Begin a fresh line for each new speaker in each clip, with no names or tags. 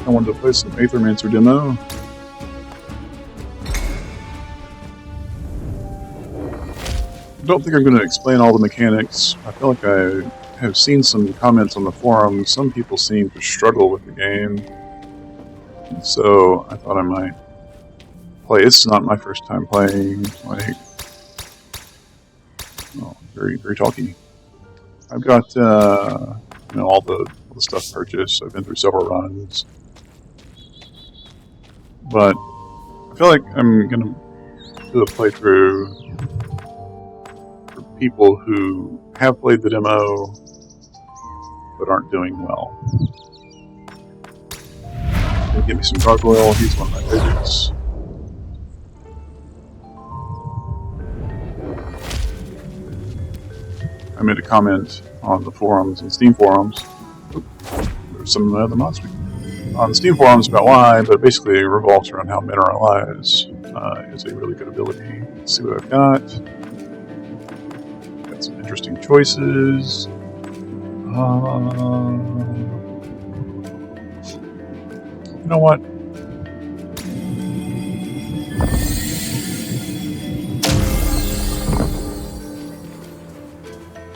I wanted to play some Aethermancer DEMO. I don't think I'm going to explain all the mechanics. I feel like I have seen some comments on the forum. Some people seem to struggle with the game. And so I thought I might play. It's not my first time playing. Like, oh, very, very talky. I've got all the stuff purchased. I've been through several runs, but I feel like I'm gonna do a playthrough for people who have played the demo but aren't doing well. Give me some Gargoyle. He's one of my favorites. I made a comment on the forums and Steam forums. There's some other monsters on the Steam forums about why, but basically it revolves around how Mineralize is a really good ability. Let's see what I've got. Got some interesting choices. You know what?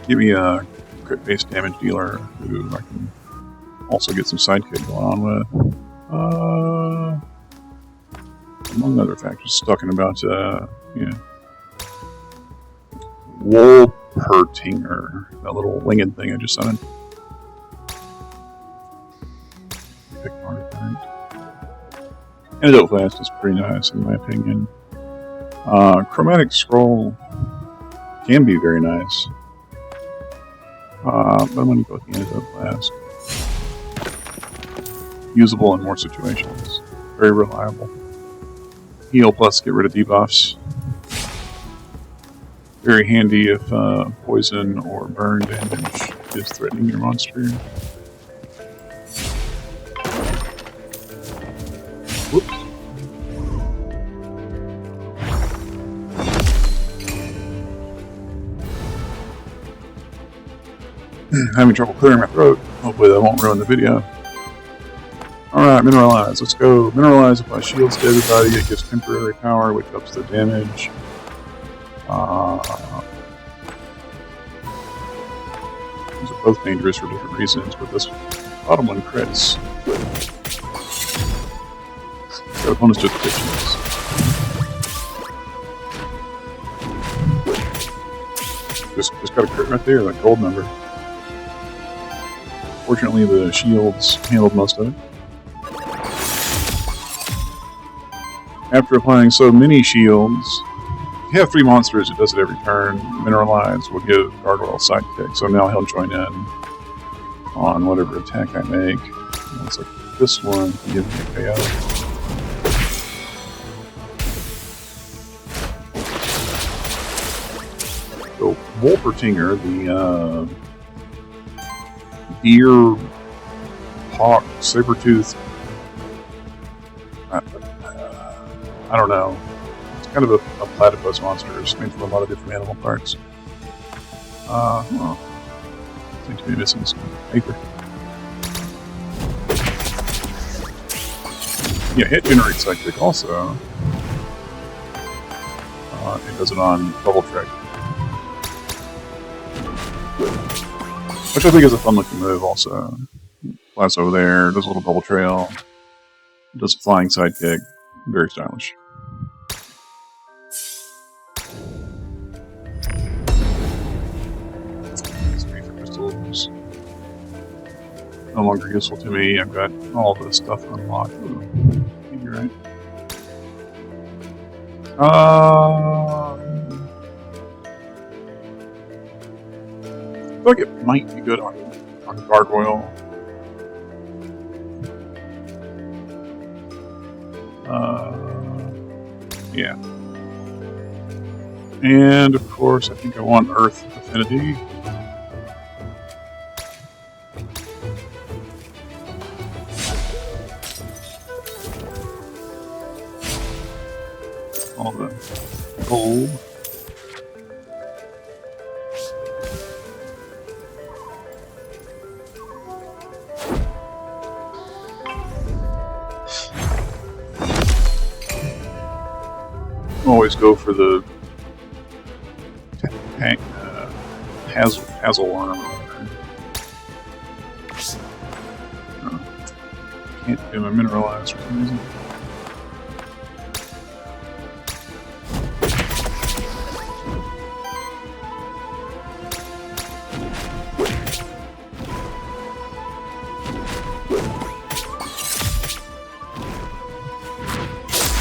Give me a crit-based damage dealer who I can also get some sidekick going on with. Among other factors, talking about, Wolpertinger, that little winged thing I just summoned. Pick an artifact. Antidote Flask is pretty nice in my opinion. Chromatic Scroll can be very nice. But I'm going to go with the Antidote Flask. Usable in more situations. Very reliable. Heal plus get rid of debuffs. Very handy if poison or burn damage is threatening your monster. Whoops. Having trouble clearing my throat. Hopefully that won't ruin the video. Alright, Mineralize. Let's go. Mineralize applies shields to everybody. It gives temporary power, which ups the damage. These are both dangerous for different reasons, but this bottom one crits. Got opponents just pitches. Just got a crit right there, that gold number. Fortunately, the shields handled most of it. After applying so many shields, if you have 3 monsters, it does it every turn. Mineralize will give Gargoyle sidekick, so now he'll join in on whatever attack I make. And it's like this one can give me a KO. So Wolpertinger, the deer, hawk, saber-tooth, I don't know. It's kind of a platypus monster. It's made from a lot of different animal parts. Well, seem to be missing some paper. Yeah, hit generates sidekick also. It does it on double trick. Which I think is a fun looking move also. Flies over there, does a little double trail, does a flying sidekick. Very stylish. Aether crystals. No longer useful to me. I've got all this stuff unlocked. Ooh, you're right. I feel like it might be good on Gargoyle. Yeah. And of course, I think I want Earth Affinity. All the gold. always go for the hazel worm. Can't do my mineralize for some reason.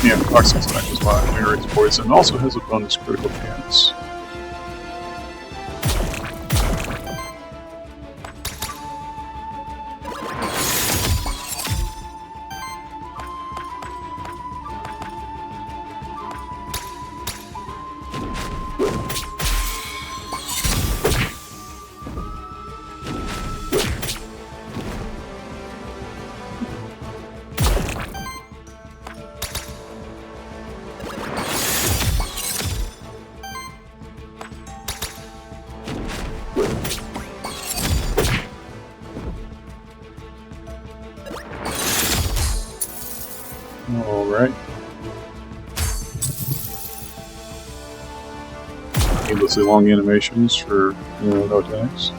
Yeah, toxic attack is why generates poison. Also has a bonus critical chance. Alright. Needlessly long animations for no attacks.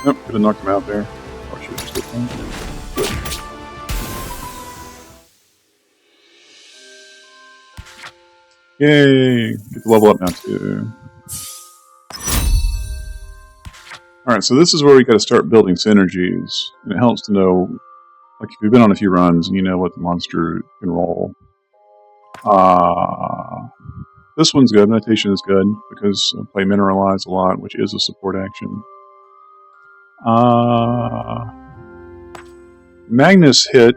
Nope, could have knocked him out there. Or should have just hit him. Yay! Get the level up now too. Alright, so this is where we gotta start building synergies. And it helps to know, like if you've been on a few runs and you know what the monster can roll. This one's good, meditation is good, because I play mineralize a lot, which is a support action. Magnus hit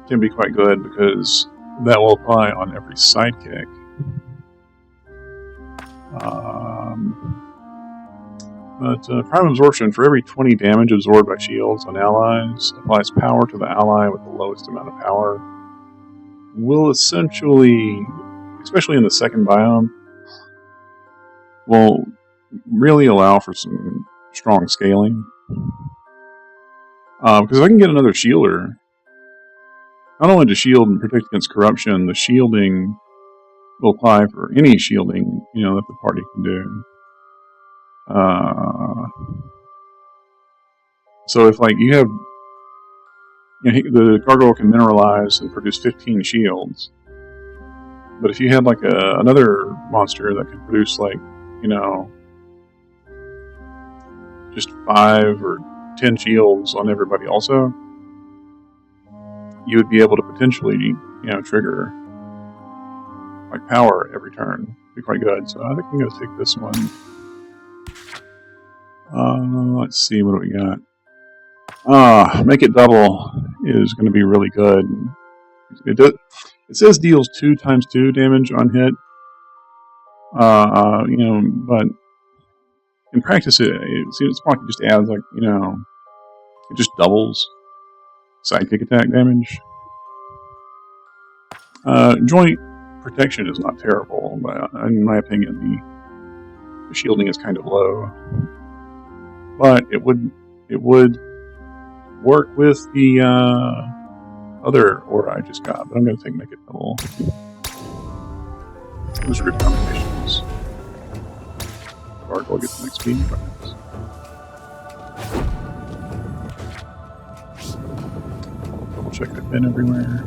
can be quite good because that will apply on every sidekick. But Prime Absorption, for every 20 damage absorbed by shields on allies, applies power to the ally with the lowest amount of power. Will essentially, especially in the second biome, will really allow for some strong scaling. Because if I can get another shielder, not only to shield and protect against corruption, the shielding will apply for any shielding, that the party can do. So if you have, the Gargoyle can mineralize and produce 15 shields, but if you had another monster that could produce just 5 or 10 shields on everybody also, you would be able to potentially, trigger power every turn. Be quite good. So I think I'm going to take this one. Let's see, what do we got? Make it double is going to be really good. It says deals 2 times 2 damage on hit. But in practice, it seems like it just adds it just doubles sidekick attack damage. Joint protection is not terrible, but in my opinion, the shielding is kind of low. But it would work with the other aura I just got. But I'm going to make it double. Those are good combinations. Gargoyle gets an XP. Double check I've been everywhere.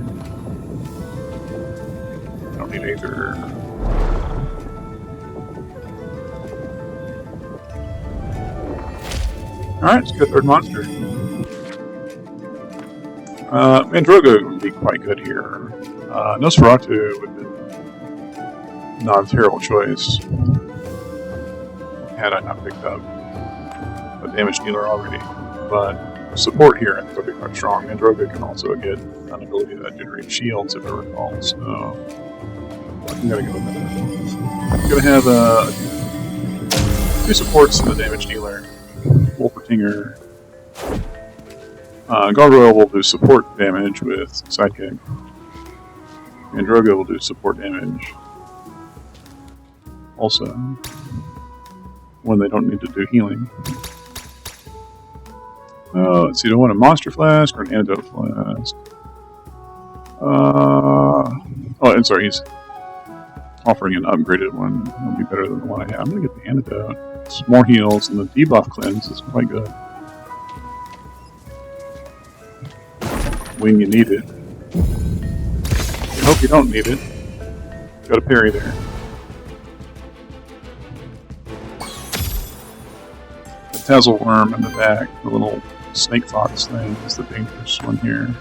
I don't need Aether. Alright, let's get a third monster. Mandrogo would be quite good here. Nosferatu would be not a terrible choice. Had I not picked up a damage dealer already. But support here I think would be quite strong. Mandrogo can also get an ability that generates shields if I recall. So I'm going to go with that. I'm going to have 2 supports and the damage dealer. Wolpertinger. Gargoyle will do support damage with sidekick. And Drogo will do support damage also when they don't need to do healing. Let's see, do I want a monster flask or an antidote flask? Oh, and sorry, he's offering an upgraded one. It'll be better than the one I have. I'm gonna get the antidote. It's more heals, and the debuff cleanse is quite good. When you need it. I hope you don't need it. Got a parry there. The Tassel Worm in the back, the little snake fox thing, is the dangerous one here.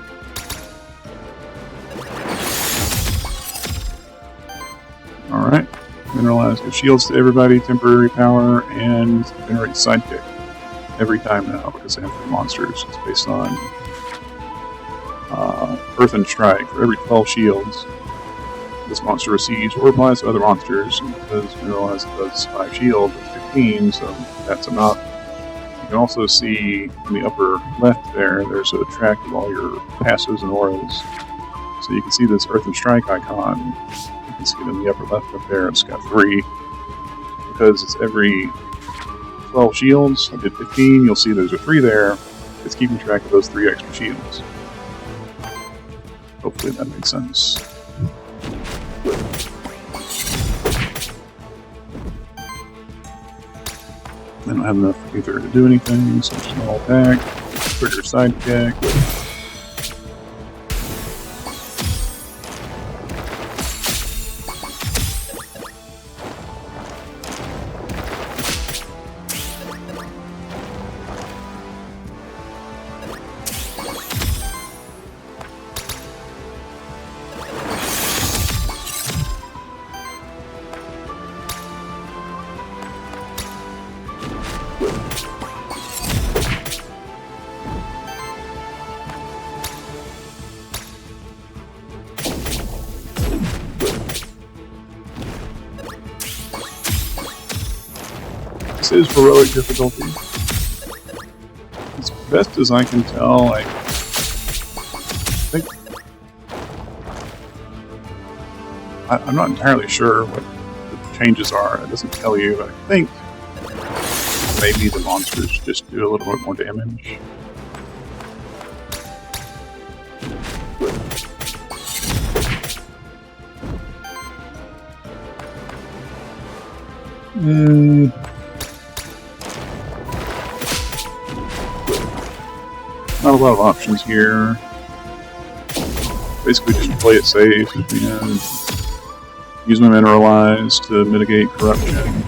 Alright. Mineralize your shields to everybody, temporary power, and generate sidekick every time now because they have 3 monsters. It's based on Earth and Strike. For every 12 shields, this monster receives or applies to other monsters. And because Mineralize does 5 shield, it's 15, so that's enough. You can also see in the upper left there's a track of all your passives and auras. So you can see this Earth and Strike icon. You can see it in the upper left up there. It's got 3. Because it's every 12 shields, I did 15, you'll see there's a 3 there. It's keeping track of those 3 extra shields. Hopefully that makes sense. I don't have enough ether to do anything, so I'm just gonna all back. Trigger sidekick. This is heroic difficulty. As best as I can tell, I think... I'm not entirely sure what the changes are. It doesn't tell you, but I think maybe the monsters just do a little bit more damage. Not a lot of options here. Basically just play it safe and use my Mineralize to mitigate corruption.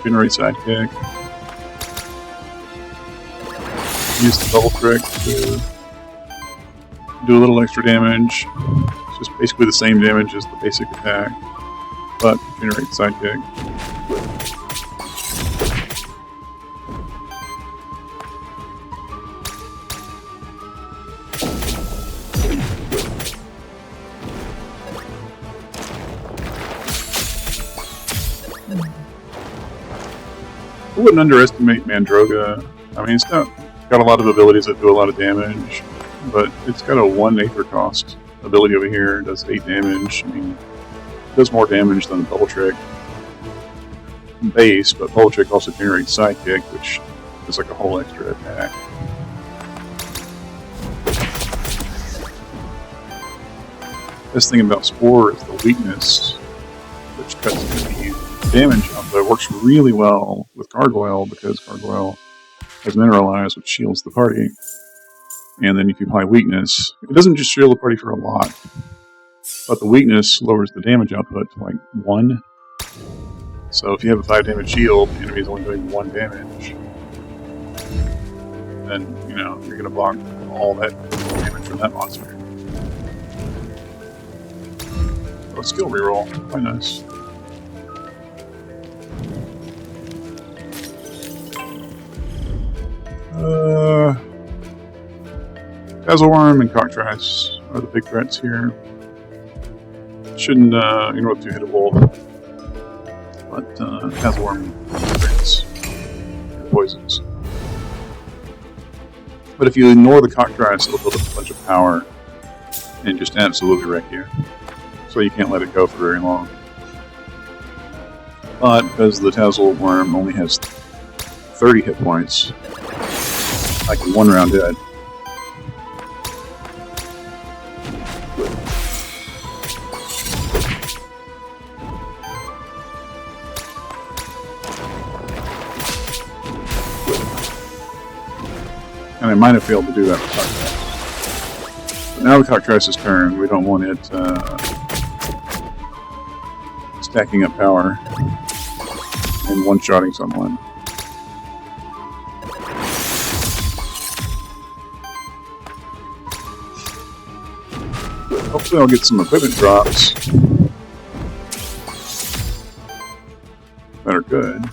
Generate sidekick. Use the double trick to do a little extra damage. It's just basically the same damage as the basic attack, but generate sidekick. I wouldn't underestimate Mandroga. I mean, it's got a lot of abilities that do a lot of damage, but it's got a 1 Aether cost ability over here. It does 8 damage. I mean, it does more damage than Double Trick base, but Double Trick also generates Sidekick, which is like a whole extra attack. Best thing about Spore is the weakness, which cuts the damage up, but it works really well with Gargoyle because Gargoyle has Mineralize, which shields the party. And then if you apply weakness, it doesn't just shield the party for a lot, but the weakness lowers the damage output to like 1. So if you have a 5 damage shield, the enemy's only doing 1 damage, then you know you're gonna block all that damage from that monster. Oh, skill reroll, quite nice. Dazzleworm and Cockatrice are the big threats here. Shouldn't ignore the 2-hittable, but Dazzleworm threats poisons. But if you ignore the Cockatrice, it'll build up a bunch of power and just absolutely wreck you. So you can't let it go for very long. But because the Dazzleworm only has 30 hit points, I can 1 round dead. And I might have failed to do that with Cockatrice. But now with Cockatrice's turn, we don't want it stacking up power and one-shotting someone. Hopefully I'll get some equipment drops that are good.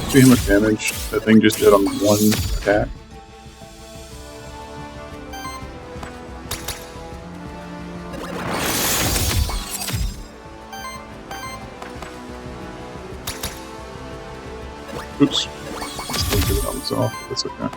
See how much damage that thing just did on one attack? Oops. Still do it on itself. That's okay.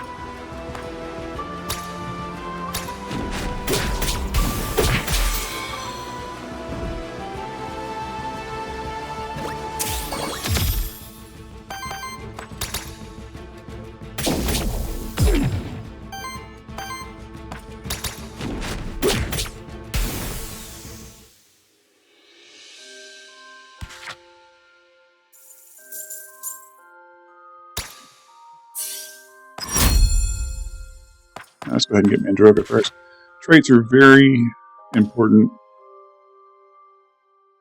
Let's go ahead and get Mandroga first. Traits are very important.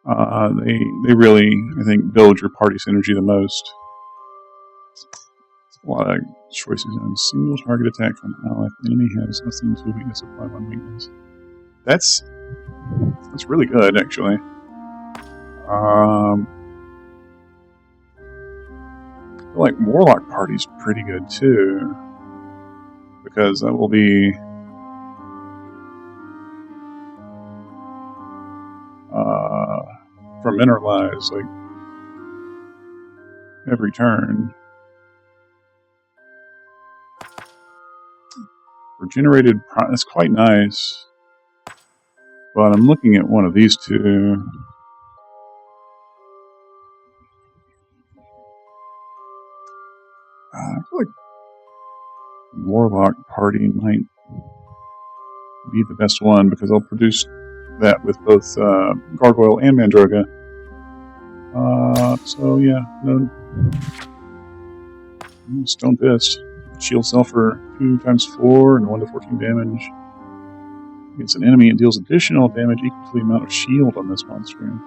They really, I think, build your party synergy the most. A lot of choices on single target attack from an ally. If the enemy has less than 2 weakness, apply 1 weakness. That's really good, actually. I feel like Warlock Party's pretty good too, because that will be from Mineralize, like every turn. Regenerated, that's quite nice, but I'm looking at one of these two. I feel like Warlock Party might be the best one, because I'll produce that with both Gargoyle and Mandroga. So yeah, no, Stone Fist. Shield cell for 2x4 and 1 to 14 damage. Against an enemy, it deals additional damage equal to the amount of shield on this monster.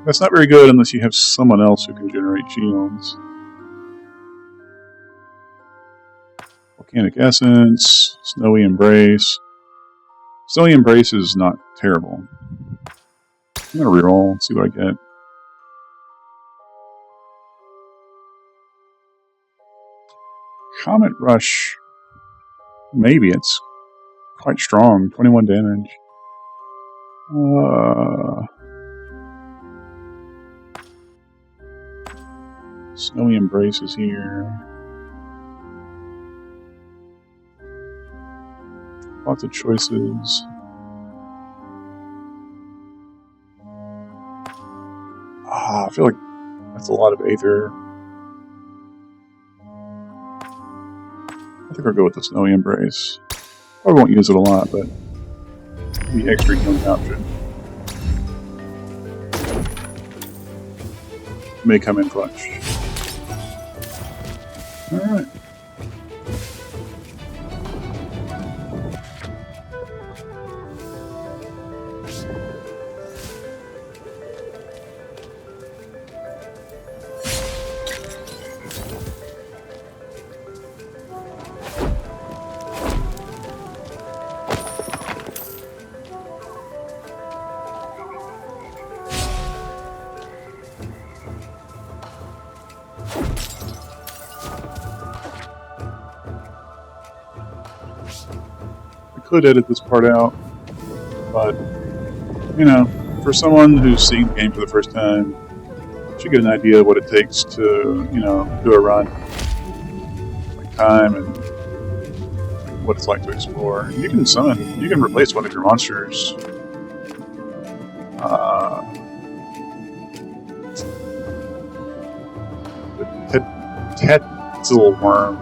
That's not very good unless you have someone else who can generate shields. Volcanic Essence, Snowy Embrace. Snowy Embrace is not terrible. I'm gonna reroll, see what I get. Comet Rush, maybe, it's quite strong, 21 damage. Snowy Embrace is here. Lots of choices. I feel like that's a lot of Aether. I think I'll go with the Snowy Embrace. Probably won't use it a lot, but the extra healing option may come in clutch. Alright. Could edit this part out, but you know, for someone who's seeing the game for the first time, should get an idea of what it takes to, you know, do a run, like time and what it's like to explore. You can summon, you can replace one of your monsters. The Tetzel Worm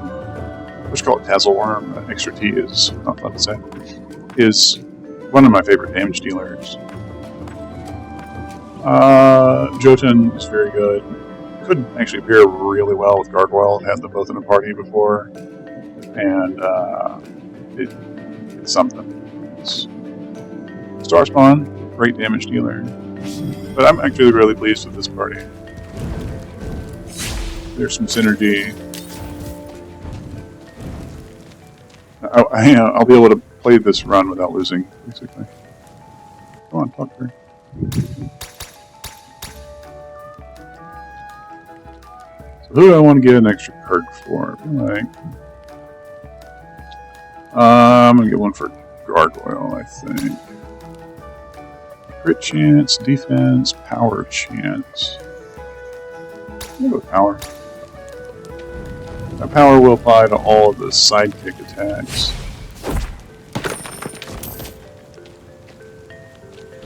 let's call it Tazzleworm, extra T is not fun to say, is one of my favorite damage dealers. Jotun is very good. Could actually pair really well with Gargoyle. I've had them both in a party before, and it's something. It's Star Spawn, great damage dealer, but I'm actually really pleased with this party. There's some synergy. I'll be able to play this run without losing, basically. Come on, talk to her. So who do I want to get an extra perk for? I feel like I'm going to get one for Gargoyle, I think. Crit chance, defense, power chance. I'm going to go with power. That power will apply to all of the sidekick attacks.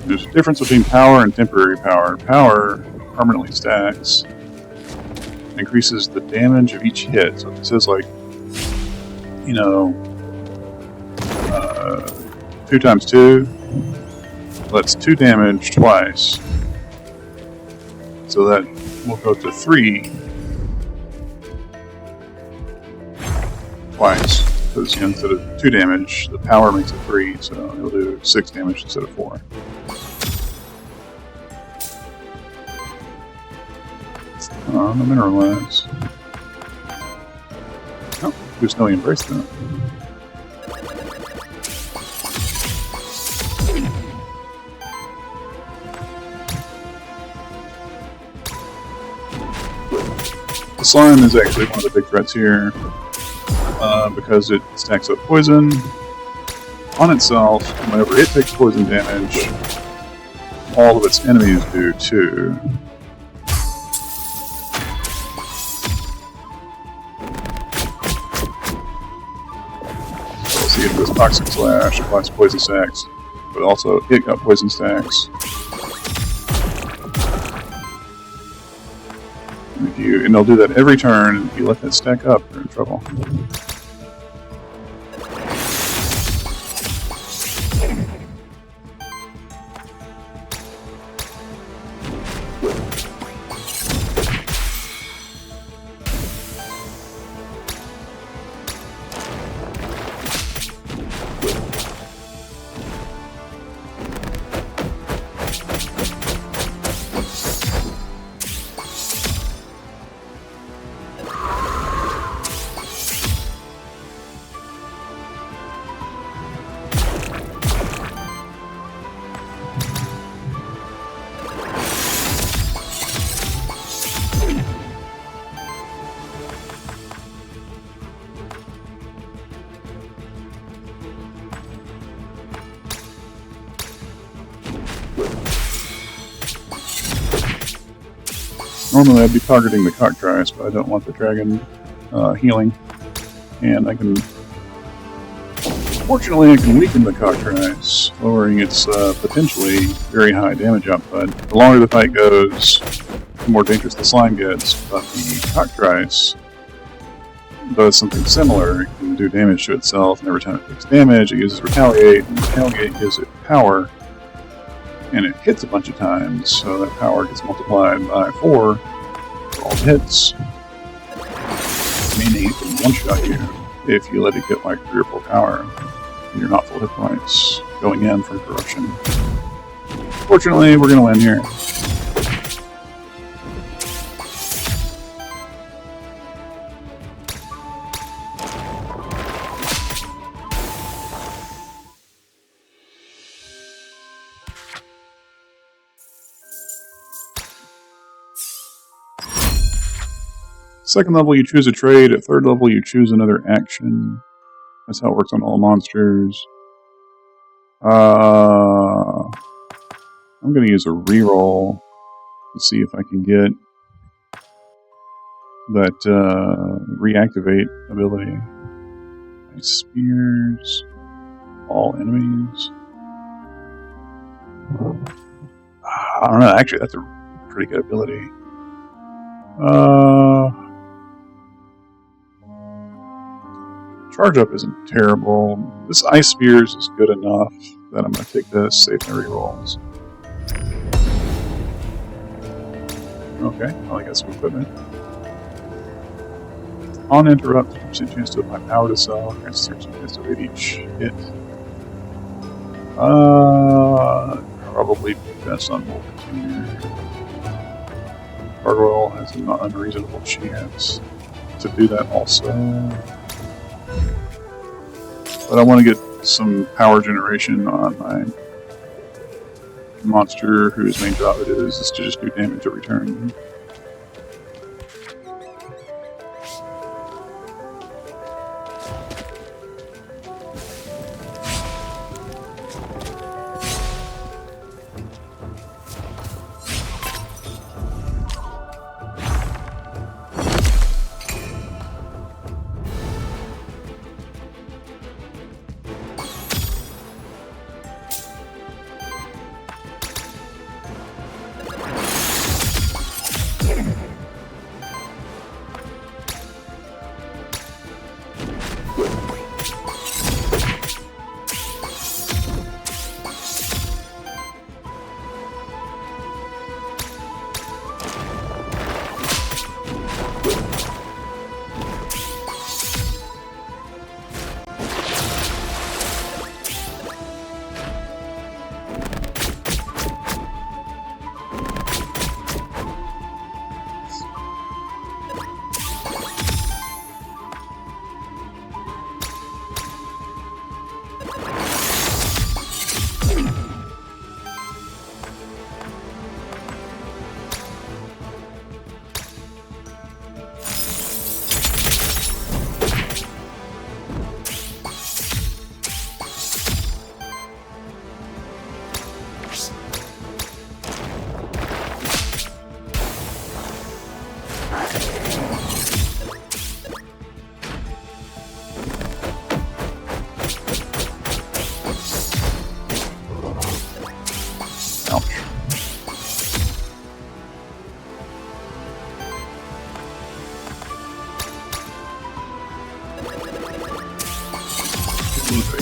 There's a difference between power and temporary power. Power permanently stacks, increases the damage of each hit. So if it says, like, 2 times 2, that's 2 damage twice. So that will go to 3 twice. Because instead of 2 damage, the power makes it 3, so it'll do 6 damage instead of 4. Oh, no mineralize. Oh, do Snowy Embrace then. The slime is actually one of the big threats here, because it stacks up poison on itself, and whenever it takes poison damage, all of its enemies do too. So see if this Toxic Slash applies poison stacks, but also it got poison stacks. And they'll do that every turn, and if you let that stack up, you're in trouble. Normally I'd be targeting the Cockatrice, but I don't want the dragon healing. And I can... Fortunately, I can weaken the Cockatrice, lowering its potentially very high damage output. The longer the fight goes, the more dangerous the slime gets, but the Cockatrice does something similar. It can do damage to itself, and every time it takes damage, it uses Retaliate, and Retaliate gives it power. And it hits a bunch of times, so that power gets multiplied by 4 for all the hits. Meaning it can one-shot you if you let it get like 3 or 4 power, and you're not full hit points going in from corruption. Fortunately, we're going to win here. Second level, you choose a trade. At third level, you choose another action. That's how it works on all monsters. I'm going to use a reroll to see if I can get that reactivate ability. Spears all enemies. I don't know. Actually, that's a pretty good ability. Charge up isn't terrible. This Ice Spears is good enough that I'm going to take this, save my rerolls. Okay, well I got some equipment. On interrupt, 50% chance to apply power to cell, grants 30% chance to evade each hit. Probably best on Multiplayer. Gargoyle has an unreasonable chance to do that also. But I want to get some power generation on my monster whose main job it is to just do damage every turn.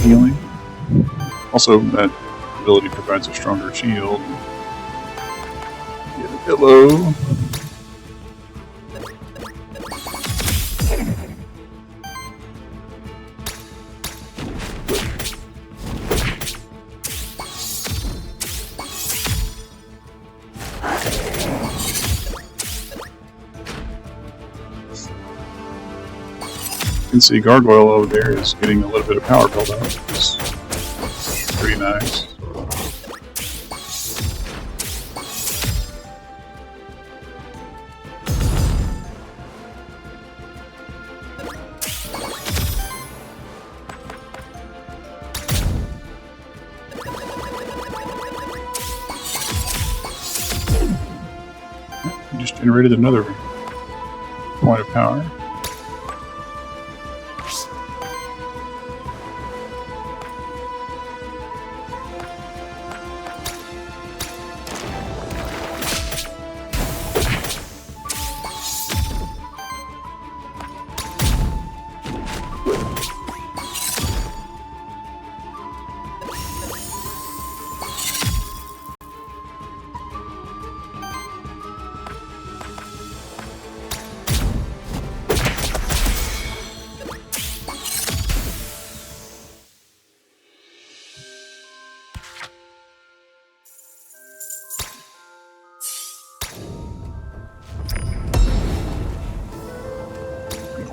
Healing. Also, that ability provides a stronger shield. Get a pillow. You can see Gargoyle over there is getting a little bit of power build up, which is pretty nice. We just generated another point of power.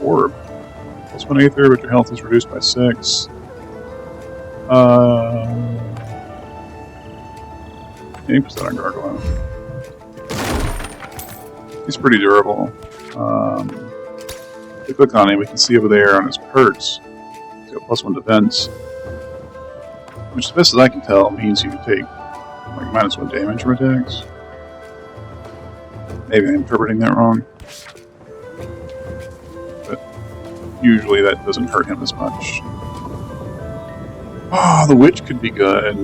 Orb. Plus 1 Aether, but your health is reduced by 6. 80% on Gargoyle. He's pretty durable. If we click on him, we can see over there on his perks, he's got plus 1 defense. Which, as best as I can tell, means you can take like -1 damage from attacks. Maybe I'm interpreting that wrong. Usually that doesn't hurt him as much. Ah, the Witch could be good.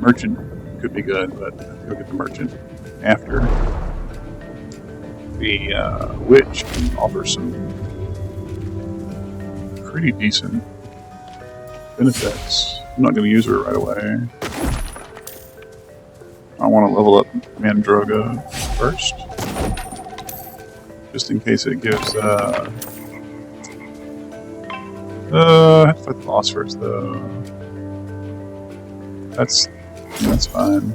Merchant could be good, but you'll get the Merchant after. The Witch can offer some pretty decent benefits. I'm not going to use her right away. I want to level up Mandroga first, just in case it gives. I have to fight the boss first, though. That's fine.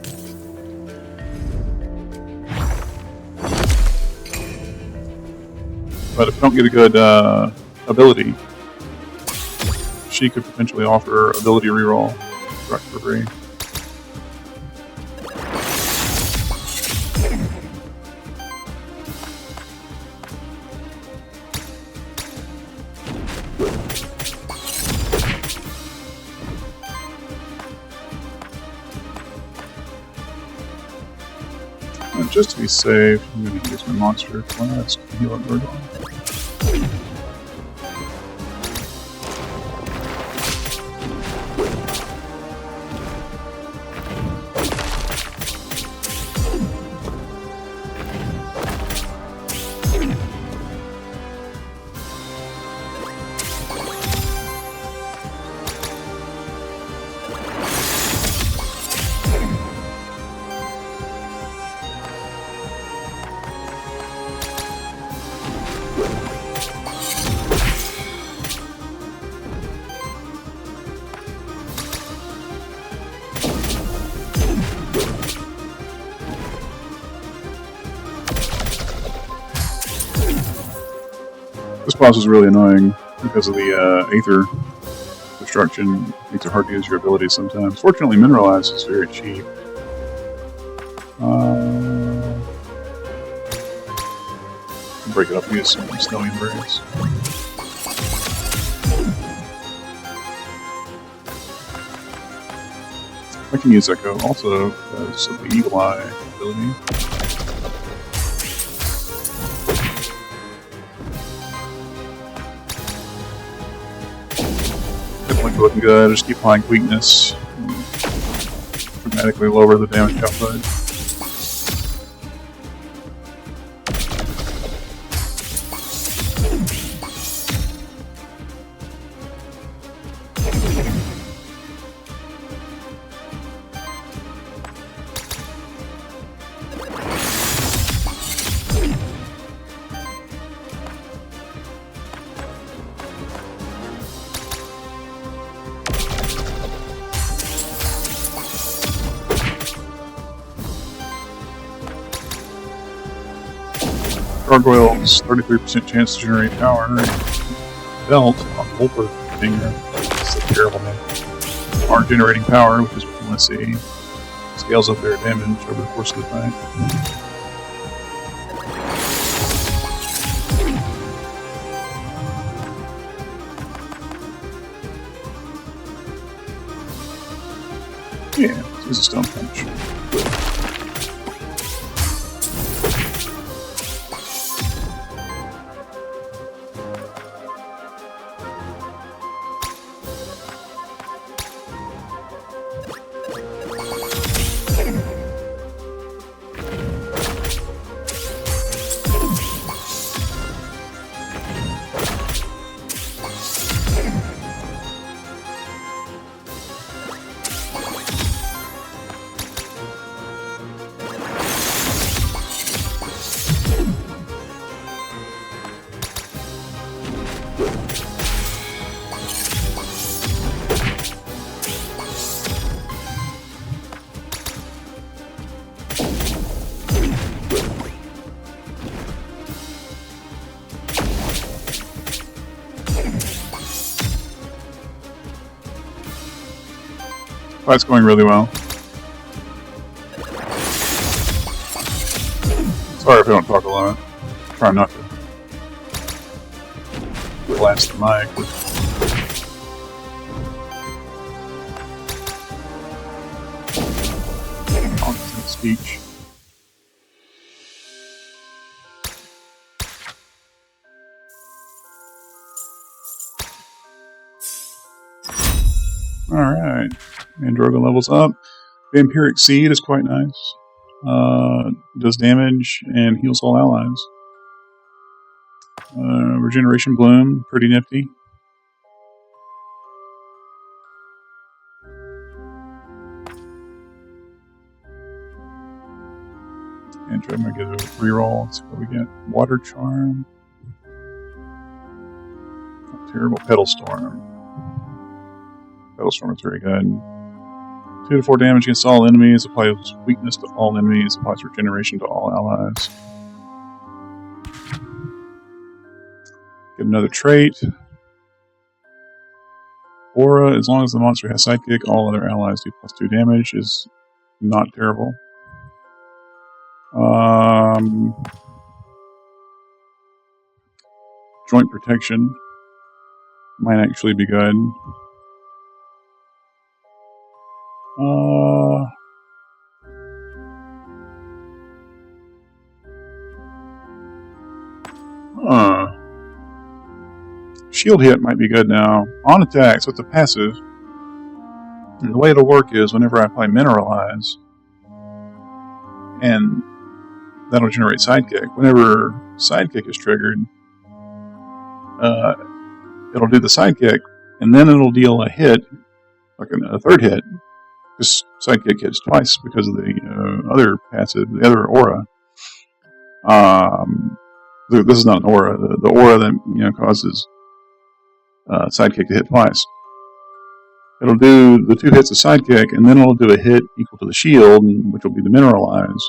But if I don't get a good ability, she could potentially offer ability reroll direct for free. And just to be safe, I'm going to use my monster class to heal up Gargoyle. This boss is really annoying because of the Aether destruction. Makes it hard to use your abilities sometimes. Fortunately, Mineralize is very cheap. Break it up and use some Snowy Embrace. I can use Echo also because of the Eagle Eye ability. Definitely looking good. Just keep applying weakness. Dramatically lower the damage output. Gargoyle's 33% chance to generate power, and Belt on Volper Finger. That's a terrible name. Aren't generating power, which is what you want to see. Scales up their damage over the course of the fight. Yeah, let's use a Stone Punch. Fight's going really well. Sorry if I don't talk a lot. Try not to blast the mic. Constant speech. Alright. Mandroga levels up. Vampiric Seed is quite nice. Does damage and heals all allies. Regeneration Bloom, pretty nifty. advantage. I'm going to get a reroll. Let's see what we get. Water Charm. Not terrible. Pedal Storm. Pedal Storm is very good. 2 to 4 damage against all enemies. Applies weakness to all enemies. Applies regeneration to all allies. Get another trait. Aura, as long as the monster has sidekick, all other allies do +2 damage, is not terrible. Joint protection might actually be good. Shield hit might be good now. On attack, so it's a passive. And the way it'll work is whenever I apply Mineralize, and that'll generate Sidekick. Whenever Sidekick is triggered, it'll do the Sidekick, and then it'll deal a hit, like a third hit. This Sidekick hits twice because of the other passive, the other aura. This is not an aura. The aura that causes Sidekick to hit twice. It'll do the 2 hits of Sidekick, and then it'll do a hit equal to the shield, which will be the Mineralize,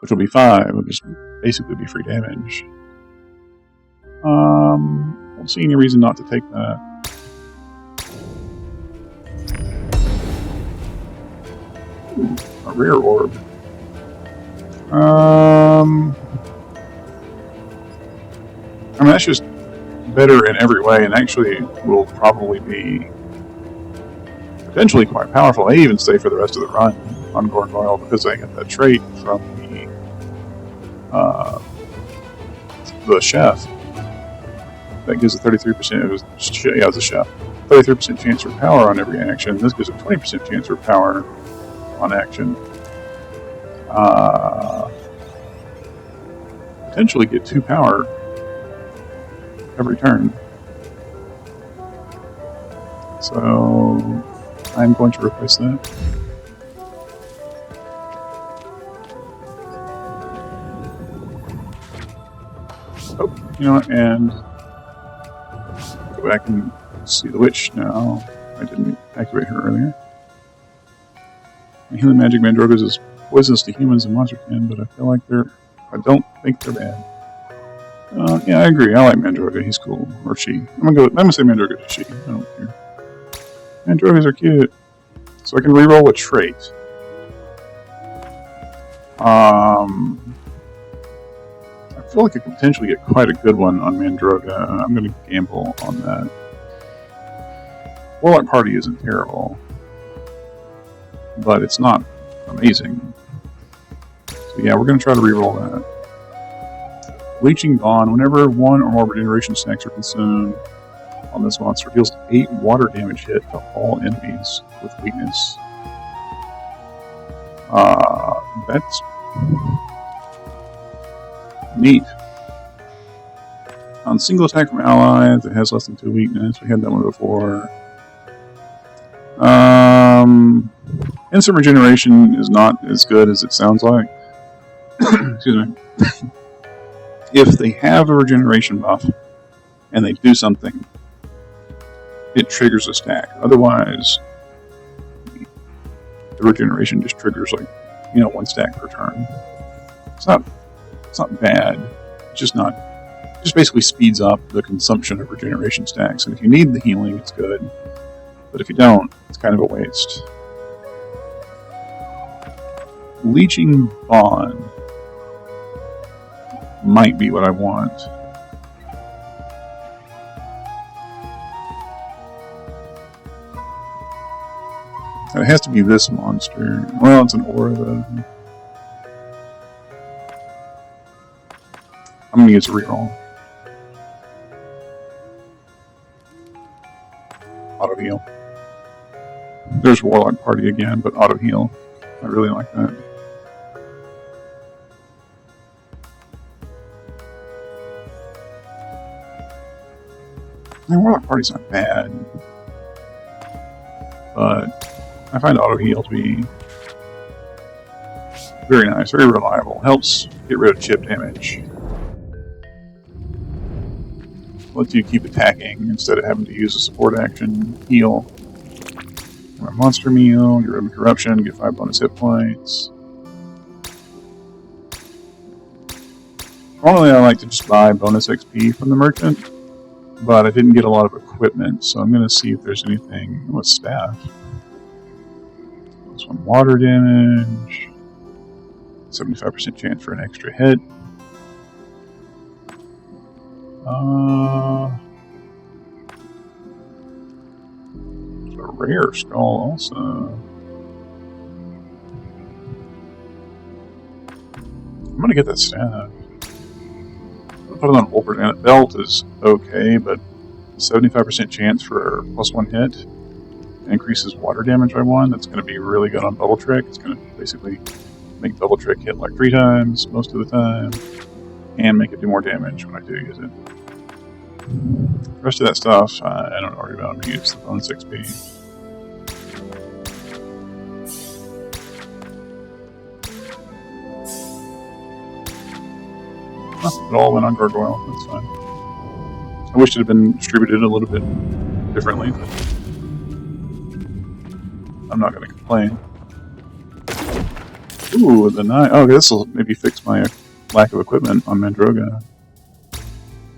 which will be 5, which is basically be free damage. I don't see any reason not to take that. Ooh, a rare orb. I mean, that's just better in every way, and actually will probably be potentially quite powerful. I even stay for the rest of the run on Gargoyle because I get that trait from the chef that gives a 33%. It was a chef. 33% chance for power on every action. This gives a 20% chance for power on action. Potentially get 2 power every turn. So I'm going to replace that. Oh, you know what, and go back and see the witch now. I didn't activate her earlier. Healing Magic Mandrogas is poisonous to humans and monster can, but I don't think they're bad. Yeah, I agree. I like Mandroga. He's cool. Or she. I'm gonna say Mandroga to she. I don't care. Mandrogas are cute. So I can reroll a trait. I feel like I could potentially get quite a good one on Mandroga. I'm gonna gamble on that. Warlock Party isn't terrible, but it's not amazing. So yeah, we're gonna try to reroll that. Bleaching Bond. Whenever 1 or more regeneration stacks are consumed on this monster, deals 8 water damage hit to all enemies with weakness. That's neat. On single attack from allies, it has less than 2 weakness. We had that one before. Instant regeneration is not as good as it sounds like. Excuse me. If they have a regeneration buff and they do something, it triggers a stack. Otherwise, the regeneration just triggers 1 stack per turn. It's not bad. It's just not. It just basically speeds up the consumption of regeneration stacks. And if you need the healing, it's good. But if you don't, it's kind of a waste. Leeching Bond might be what I want. It has to be this monster. Well, it's an aura though. I'm gonna use a reroll. Auto heal. There's Warlock Party again, but auto heal. I really like that. The Warlock Party's not bad, but I find auto heal to be Very nice, very reliable. Helps get rid of chip damage. Lets you keep attacking instead of having to use a support action. Heal. A monster meal, get rid of corruption, get 5 bonus hit points. Normally I like to just buy bonus XP from the merchant, but I didn't get a lot of equipment, so I'm going to see if there's anything with staff. This one, water damage. 75% chance for an extra hit. There's a rare skull also. I'm gonna get that staff. I'll put it on Wolverine. Belt is okay, but 75% chance for +1 hit. Increases water damage by 1. That's going to be really good on Bubble Trick. It's going to basically make Bubble Trick hit like 3 times most of the time, and make it do more damage when I do use it. The rest of that stuff, I don't worry about. I'm going to use the bonus XP. It all went on Gargoyle. That's fine. I wish it had been distributed a little bit differently, but I'm not going to complain. Ooh, the knife. Oh, okay, this will maybe fix my lack of equipment on Mandroga.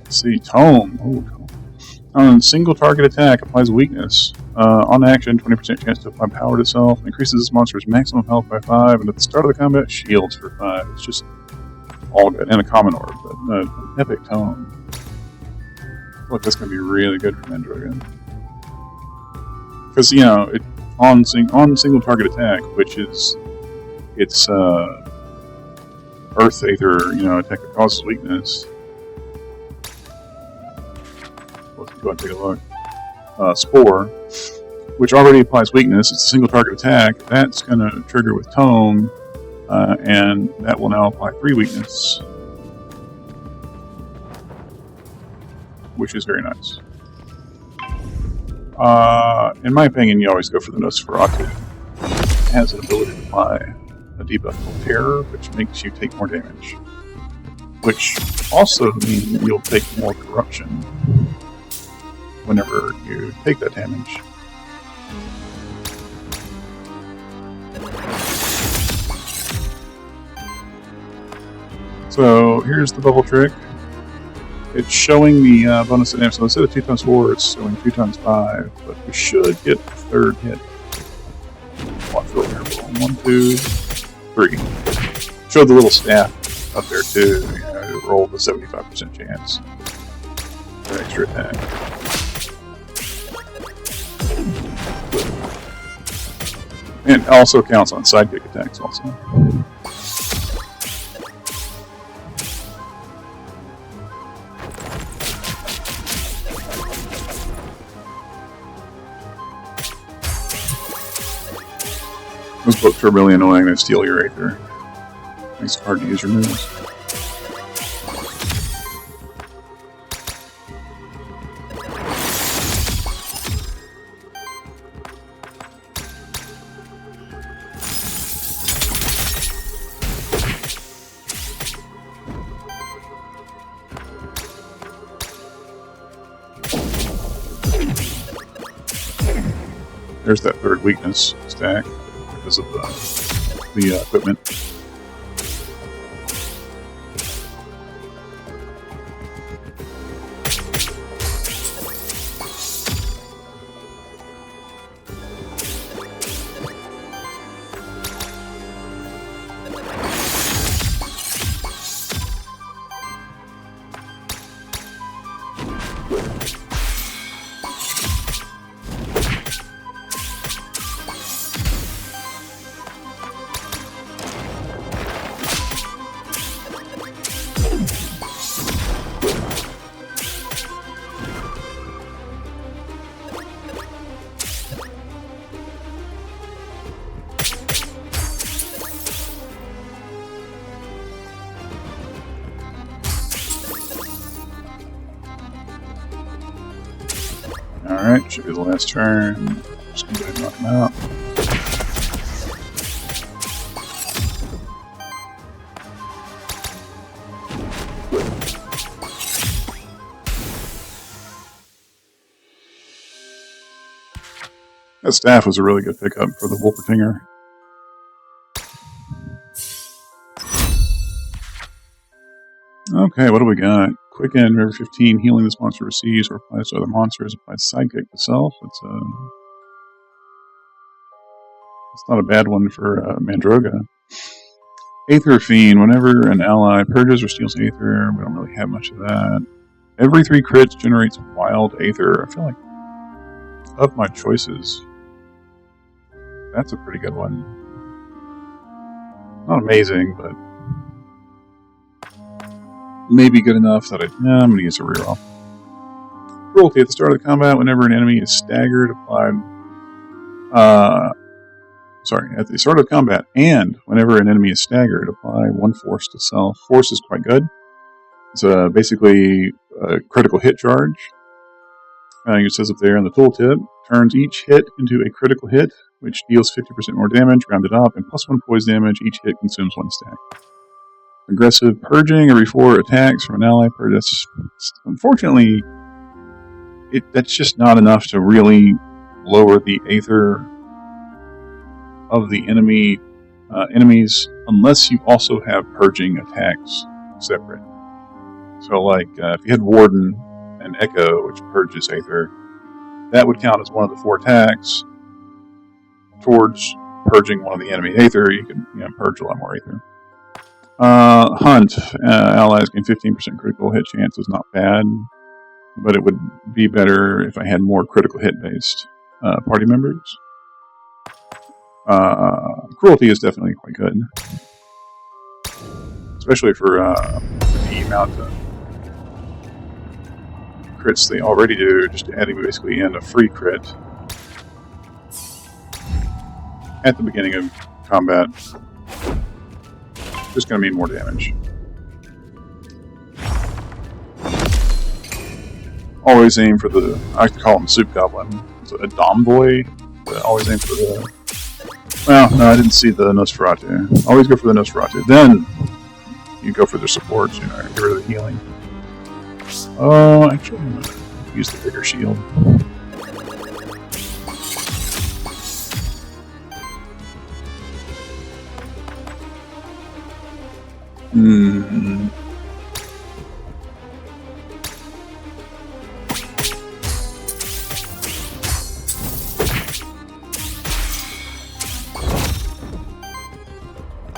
Let's see, Tome. Ooh, Tome. On single target attack, applies weakness. On action, 20% chance to apply power to self. Increases this monster's maximum health by 5, and at the start of the combat, shields for 5. It's just all good. And a common orb, but an epic Tome. I feel like that's going to be really good for Mandroga. Because, you know, on single target attack, which is it's Earth Aether, you know, attack that causes weakness. Let's go ahead and take a look. Spore, which already applies weakness. It's a single target attack. That's going to trigger with Tome, and that will now apply 3 weakness, which is very nice. In my opinion, you always go for the Nosferatu. It has an ability to apply a debuff called Terror, which makes you take more damage. Which also means you'll take more corruption whenever you take that damage. So here's the bubble trick. It's showing the bonus damage. So instead of 2 times 4, it's showing 2 times 5, but we should get the 3rd hit. Watch real careful. 1, 2, 3. Showed the little staff up there too. You know, it rolled a 75% chance for extra attack. And it also counts on sidekick attacks also. Those books are really annoying. They steal your Aether. Makes it hard to use your moves. There's that 3rd weakness stack because of the equipment. Alright, should be the last turn. Just gonna go ahead and knock him out. That staff was a really good pickup for the Wolpertinger. Okay, what do we got? Quicken, River 15, healing this monster receives or applies to other monsters, applies sidekick to self. It's not a bad one for Mandroga. Aether Fiend, whenever an ally purges or steals Aether, we don't really have much of that. Every 3 crits generates wild Aether. I feel like of my choices, that's a pretty good one. Not amazing, but maybe good enough that I'm going to use a reroll. Cruelty, at the start of the combat, whenever an enemy is staggered, applied... at the start of combat, and whenever an enemy is staggered, apply 1 force to self. Force is quite good. It's basically a critical hit charge. It says up there in the tooltip, turns each hit into a critical hit, which deals 50% more damage, rounded up, and plus 1 poise damage. Each hit consumes 1 stack. Aggressive purging, every 4 attacks from an ally. Unfortunately, that's just not enough to really lower the Aether of the enemies, unless you also have purging attacks separate. So, like, if you had Warden and Echo, which purges Aether, that would count as one of the 4 attacks towards purging one of the enemy Aether. You can purge a lot more Aether. Hunt, allies gain 15% critical hit chance is not bad, but it would be better if I had more critical hit based party members. Cruelty is definitely quite good, especially for the amount of crits they already do, just adding basically in a free crit at the beginning of combat. Just going to mean more damage. Always aim for the, I like to call him Soup Goblin. It's a Dom Boy, but always aim for the... Well, no, I didn't see the Nosferatu. Always go for the Nosferatu. Then you go for the supports, get rid of the healing. Oh, actually, I'm going to use the bigger shield.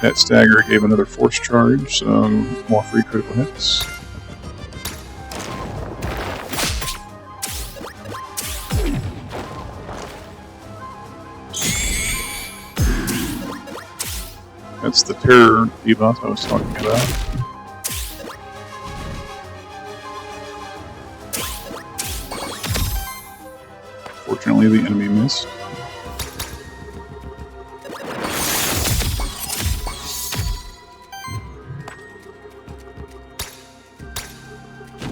That stagger gave another force charge, so more free critical hits. That's the terror debuff I was talking about. Fortunately, the enemy missed.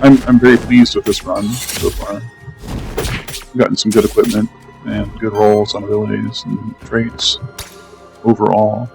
I'm very pleased with this run so far. I've gotten some good equipment and good rolls on abilities and traits overall.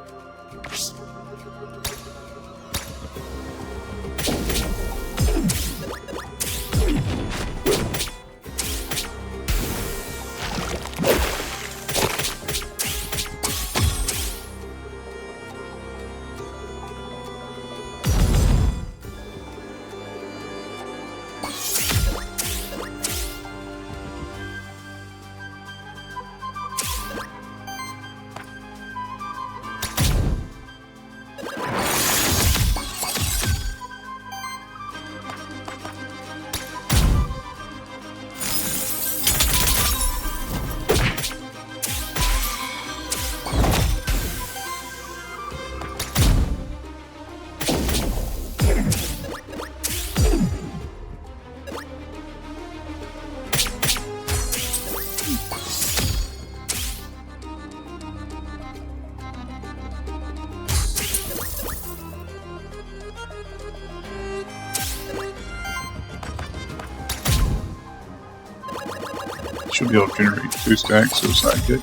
Should be able to generate 2 stacks of sidekick.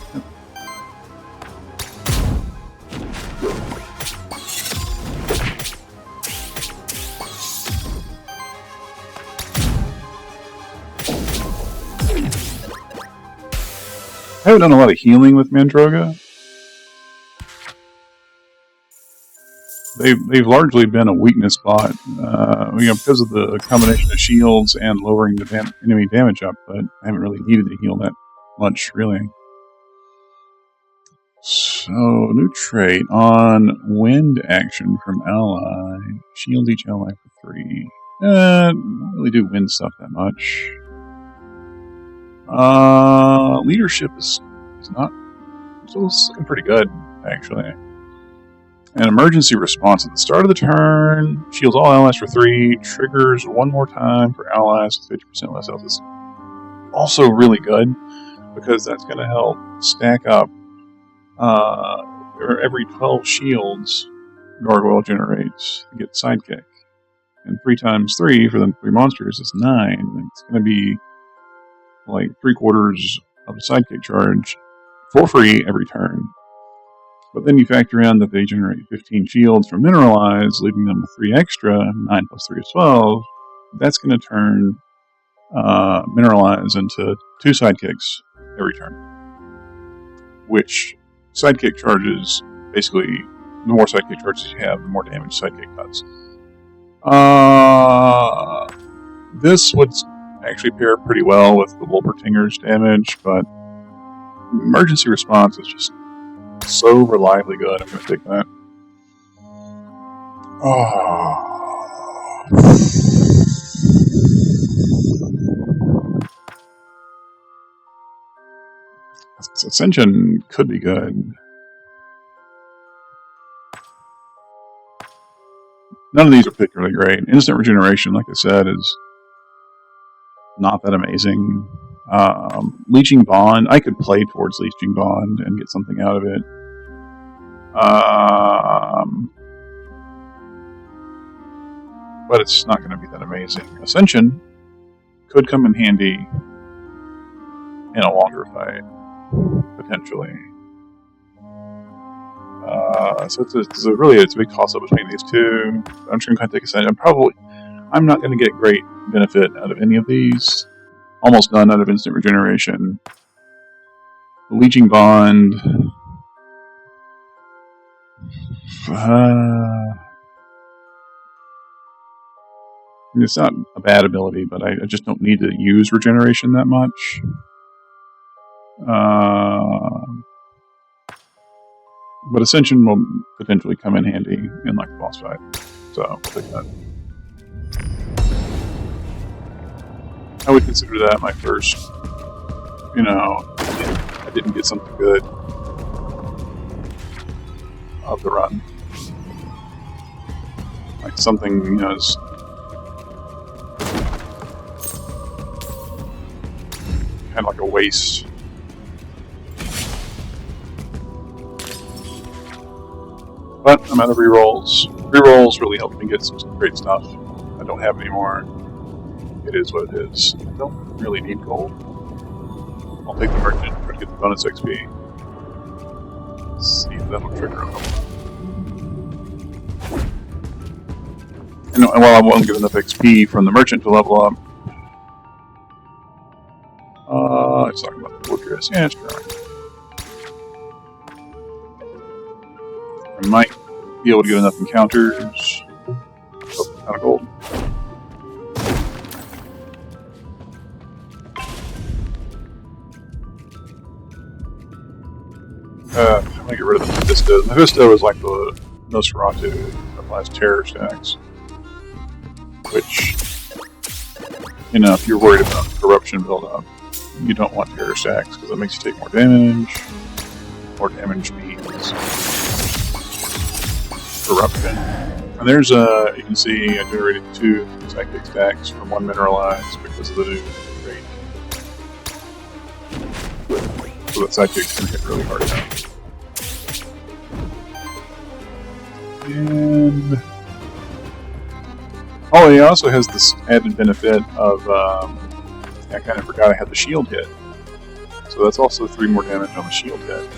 I haven't done a lot of healing with Mandroga. They've largely been a weakness bot, because of the combination of shields and lowering the enemy damage output. I haven't really needed to heal that much, really. So, new trait on wind action from ally. Shield each ally for 3. Don't really do wind stuff that much. Leadership is not. Still looking pretty good, actually. An emergency response at the start of the turn. Shields all allies for 3. Triggers 1 more time for allies with 50% less health. Is also really good because that's going to help stack up. Every 12 shields, Gargoyle generates to get sidekick. And 3 times 3 for the 3 monsters is 9. It's going to be like 3/4 of a sidekick charge for free every turn. But then you factor in that they generate 15 shields from Mineralize, leaving them with 3 extra, 9 plus 3 is 12. That's going to turn Mineralize into 2 sidekicks every turn. Which sidekick charges, basically, the more sidekick charges you have, the more damage sidekick does. This would actually pair pretty well with the Wolpertinger's damage, but emergency response is just so reliably good. I'm going to take that. Ascension could be good. None of these are particularly great. Instant regeneration, like I said, is not that amazing. Leeching Bond, I could play towards Leeching Bond and get something out of it. But it's not going to be that amazing. Ascension could come in handy in a longer fight, potentially. So it's a big toss-up between these two. I'm just going to kind of take Ascension. I'm not going to get great benefit out of any of these. Almost none out of instant regeneration. The Leeching Bond. It's not a bad ability, but I just don't need to use regeneration that much. But Ascension will potentially come in handy in like the boss fight. So I'll take that. I would consider that my first, I didn't get something good of the run. Like something, is kind of like a waste. But I'm out of rerolls. Rerolls really helped me get some great stuff. I don't have any more. It is what it is. I don't really need gold. I'll take the merchant to get the bonus XP. Let's see if that'll trigger them. And while I won't get enough XP from the merchant to level up, it's talking about the fortress. Yeah, it's correct. I might be able to get enough encounters. Oh, out of gold. I'm gonna get rid of the Mephisto. Mephisto is like the Nosferatu that applies terror stacks. Which, if you're worried about corruption buildup, you don't want terror stacks because it makes you take more damage. More damage means corruption. And there's you can see I generated 2 psychic stacks from 1 mineralized because of the new trait. So that sidekick's going to hit really hard now. And he also has this added benefit of I kind of forgot I had the shield hit. So that's also 3 more damage on the shield hit.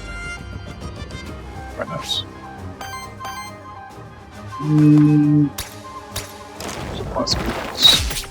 Quite nice. Plus points.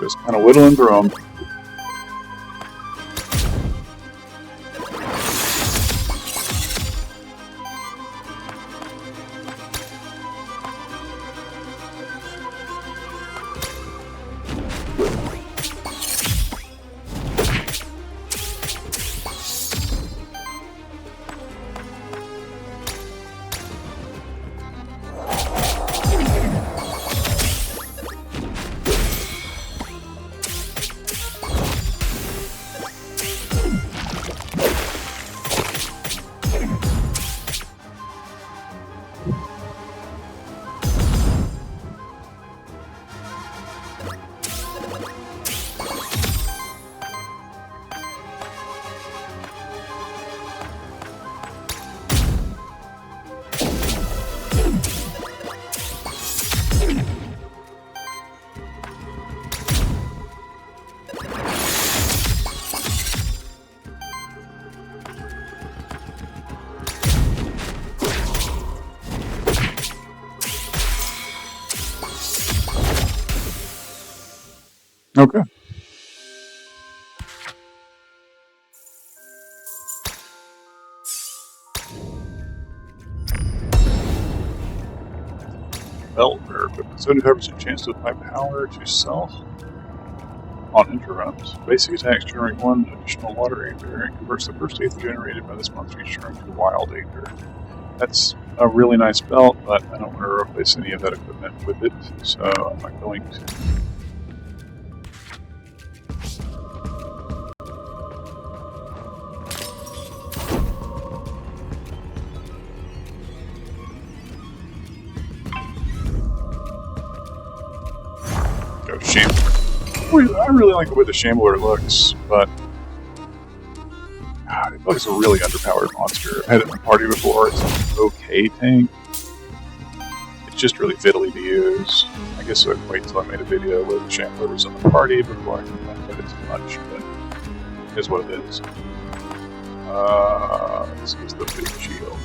Just kind of whittling through them. Okay. Belt or 75% chance to apply power to self on interrupts. Basic attacks generate 1 additional water Aether and converts the first Aether generated by this monster each turn to wild Aether. That's a really nice belt, but I don't want to replace any of that equipment with it, so I'm not going to. Go Shambler. I really like the way the Shambler looks, but I feel like it's a really underpowered monster. I've had it in the party before. It's an okay tank. It's just really fiddly to use. I guess I'd wait until I made a video where the Shambler was in the party before I complained about it too much, but it is what it is. This is the big shield.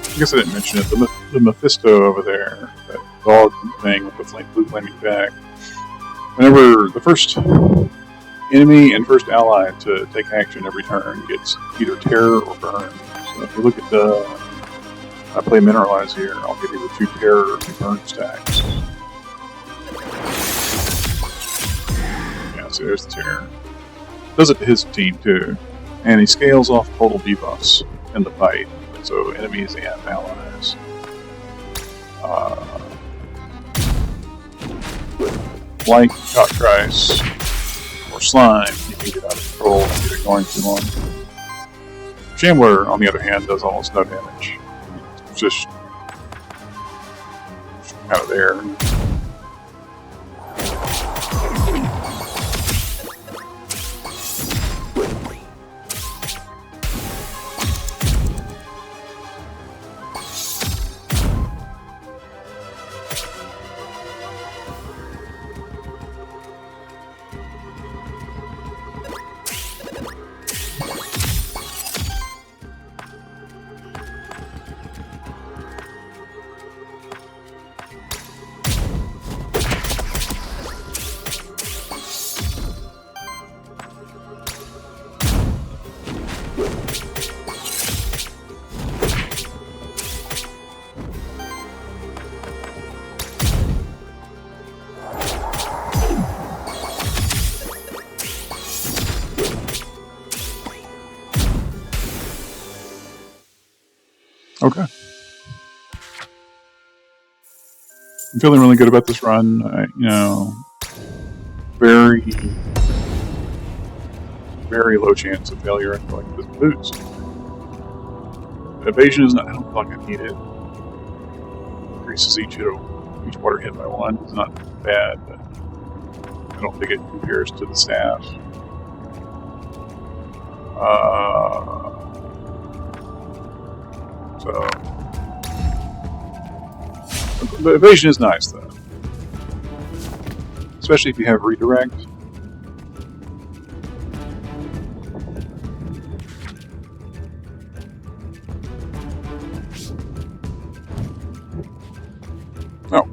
I guess I didn't mention it. The Mephisto over there, that dog thing with the blue flaming back. Whenever the first enemy and first ally to take action every turn gets either terror or burn. So if you look at the, I play Mineralize here, I'll give you the 2 terror and burn stacks. Yeah, so there's the terror. Does it to his team too, and he scales off total debuffs in the fight. So enemies and allies. Like Cockatrice or Slime, you can get out of control if you're going too long. Shambler, on the other hand, does almost no damage. It's just kind of there. Okay. I'm feeling really good about this run. You know, very, very low chance of failure. I feel like this boost. Evasion is not. I don't feel like I need it. Increases each water hit by 1. It's not bad, but I don't think it compares to the staff. So the evasion is nice though, especially if you have redirect. Oh,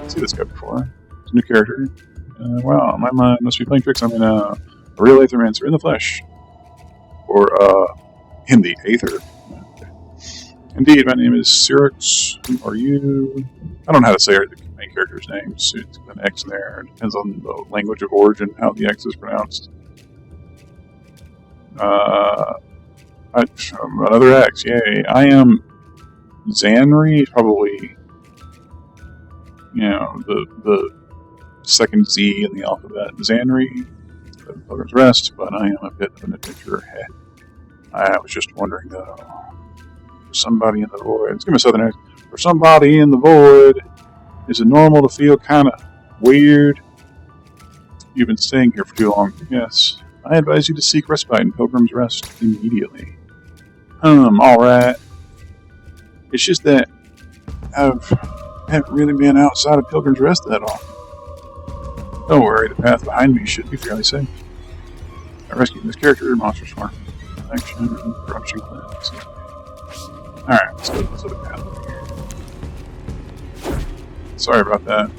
I've seen this guy before. It's a new character. Wow, my mind must be playing tricks on me now. A real Aethermancer in the flesh. Or, in the Aether. Okay. Indeed, my name is Syrix. Who are you? I don't know how to say the main character's name. It's an X in there. It depends on the language of origin, how the X is pronounced. Another X, yay. I am Zanri, probably, you know, the second Z in the alphabet. Zanri, the Pilgrim's Rest, but I am a bit of an adventurer. I was just wondering, though, for somebody in the void, let's give me a southern accent. For somebody in the void, is it normal to feel kind of weird? You've been staying here for too long. Yes. I advise you to seek respite in Pilgrim's Rest immediately. Alright. It's just that I haven't really been outside of Pilgrim's Rest that often. Don't worry, the path behind me should be fairly safe. I rescued this character in Monster Farm. Action, corruption cleanse. Alright, let's go to this other path over here. Sorry about that.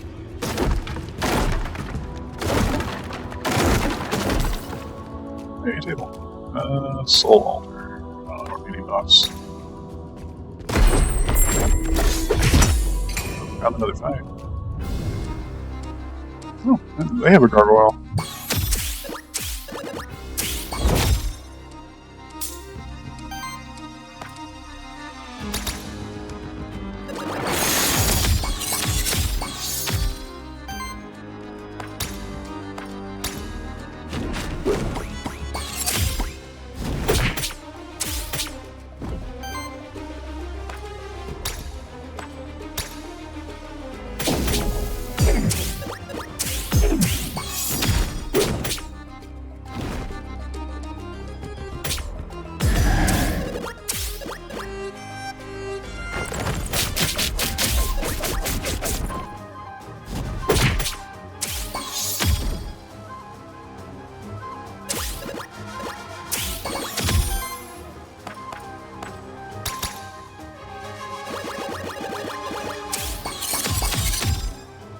Hey, table. Soul Altar. Any thoughts? Found another fight. Oh, they have a gargoyle.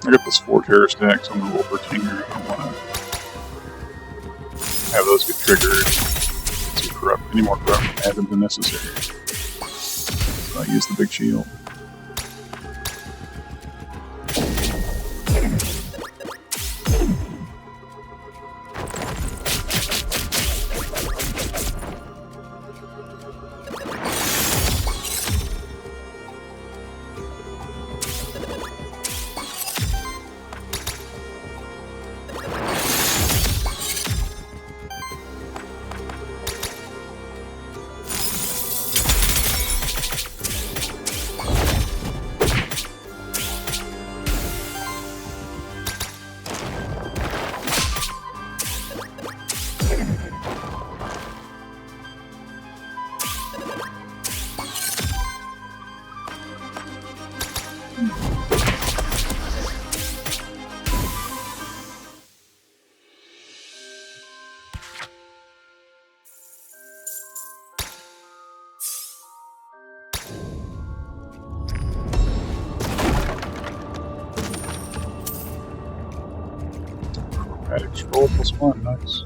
I got those 4 terror stacks on the Wolfer Tinger. I don't want to have those get triggered. Some corrupt, any more corrupt added than necessary. So I use the big shield. Chromatic scroll +1, nice.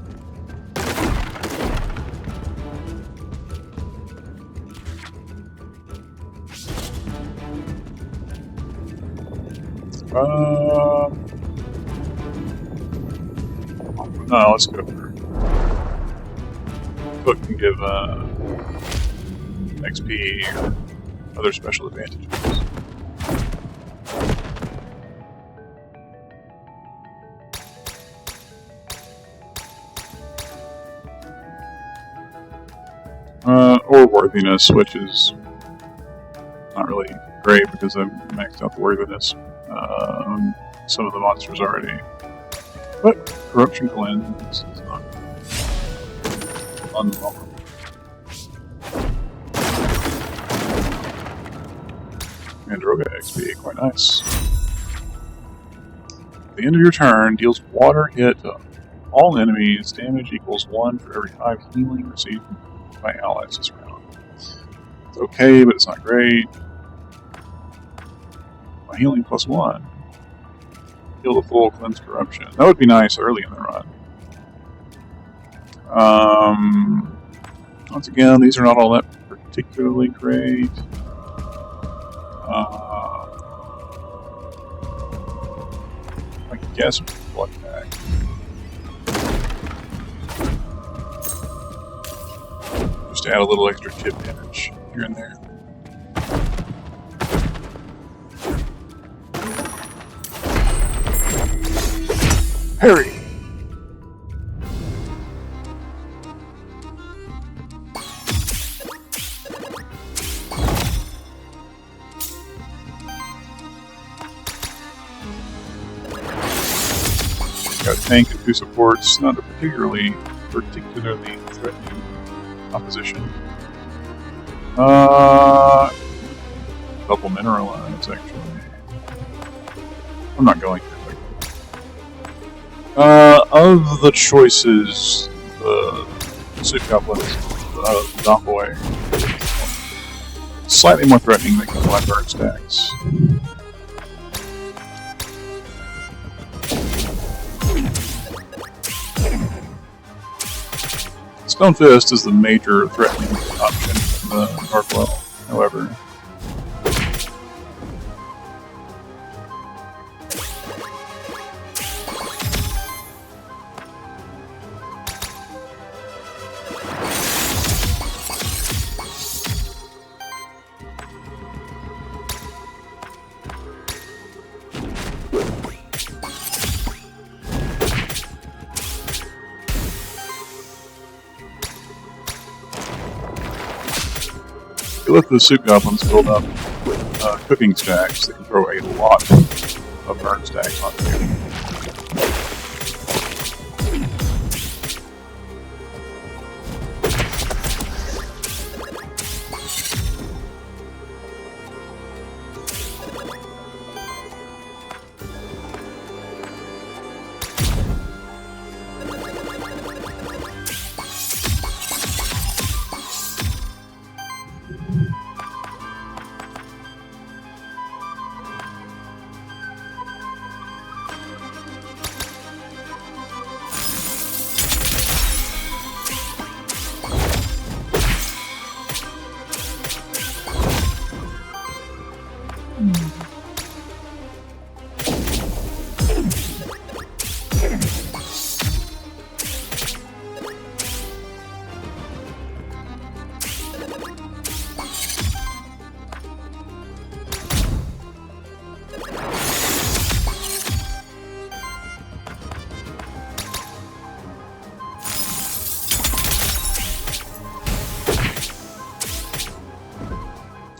No, let's go for Hook can give XP or other special advantages. Or worthiness, which is not really great because I've maxed out the worthiness. Some of the monsters already. But corruption cleanse is not unwelcome. And Droga XP, quite nice. At the end of your turn, deals water hit to all enemies. Damage equals 1 for every 5 healing received by allies this round. It's okay, but it's not great. My healing plus 1. Heal the full, cleanse corruption. That would be nice early in the run. Once again, these are not all that particularly great. I guess blood pack. Just to add a little extra chip damage here and there. Harry! Got a tank and 2 supports, not a particularly threatening opposition. Couple mineralize actually. I'm not going to. Of the choices, the Soup Goblins, Domboy, slightly more threatening than the Blackguard stacks. Stone Fist is the major threatening option in the Gargoyle, however. Let the Soup Goblins build up cooking stacks that can throw a lot of burn stacks onto you.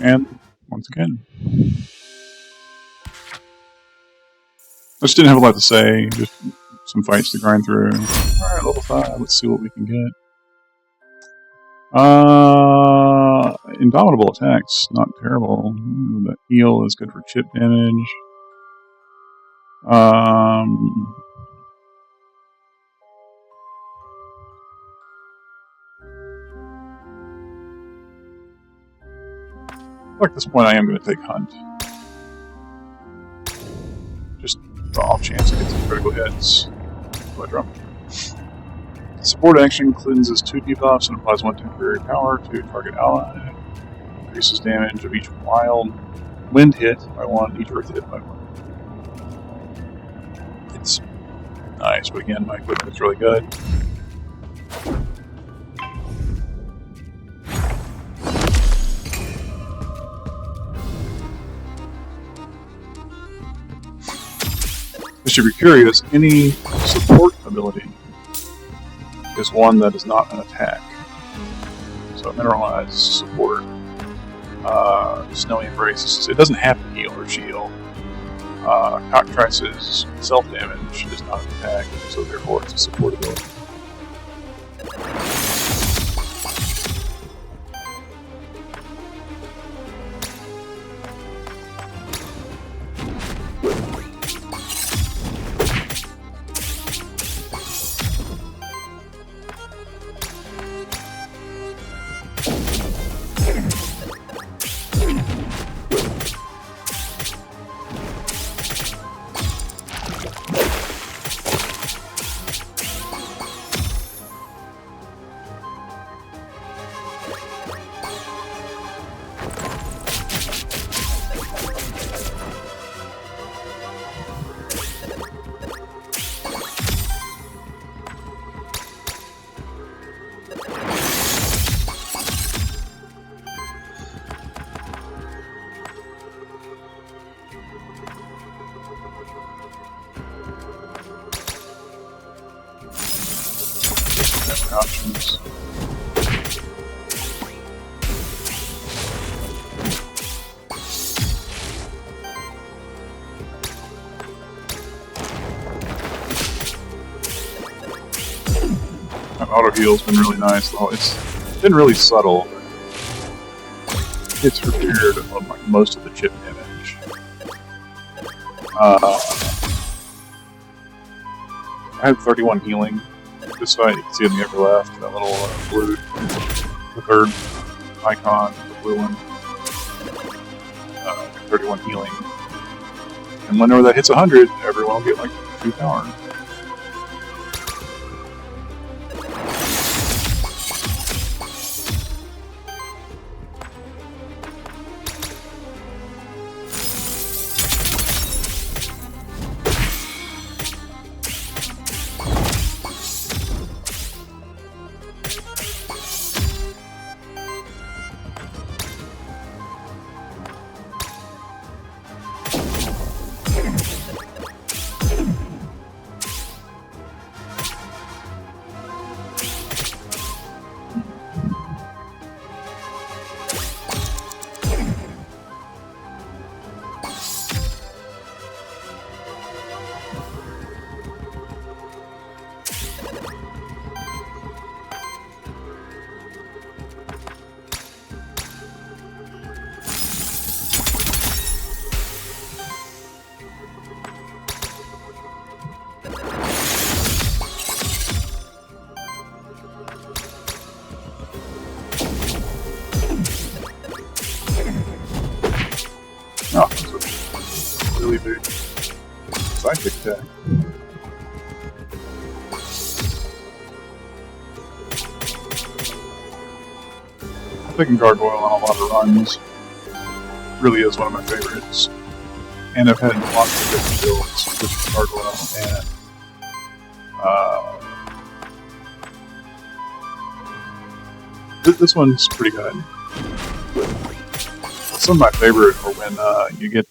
And once again, I just didn't have a lot to say, just some fights to grind through. Alright, level 5, let's see what we can get. Indomitable attacks, not terrible. The heal is good for chip damage. At this point, I am going to take Hunt. Just the off chance to get some critical hits. By drum. Support action cleanses 2 debuffs and applies 1 temporary power to target ally. Increases damage of each wild wind hit by 1, each earth hit by 1. It's nice, but again, my equipment is really good. Just if you're curious, any support ability is one that is not an attack. So Mineralize support, Snowy Embrace, it doesn't have to heal or shield. Cockatrice's self-damage is not an attack, so therefore it's a support ability. Options. That auto heal's been really nice, though. It's been really subtle. It's repaired like most of the chip damage. I had 31 healing. This fight, you can see in the upper left, that little blue, the third icon, the blue one, 31 healing. And whenever that hits 100, everyone will get like 2 power. Oh, that's a really big psychic attack. I'm picking Gargoyle on a lot of runs. Really is one of my favorites. And I've had lots of different builds with Gargoyle, and this one's pretty good. Some of my favorite are when you get...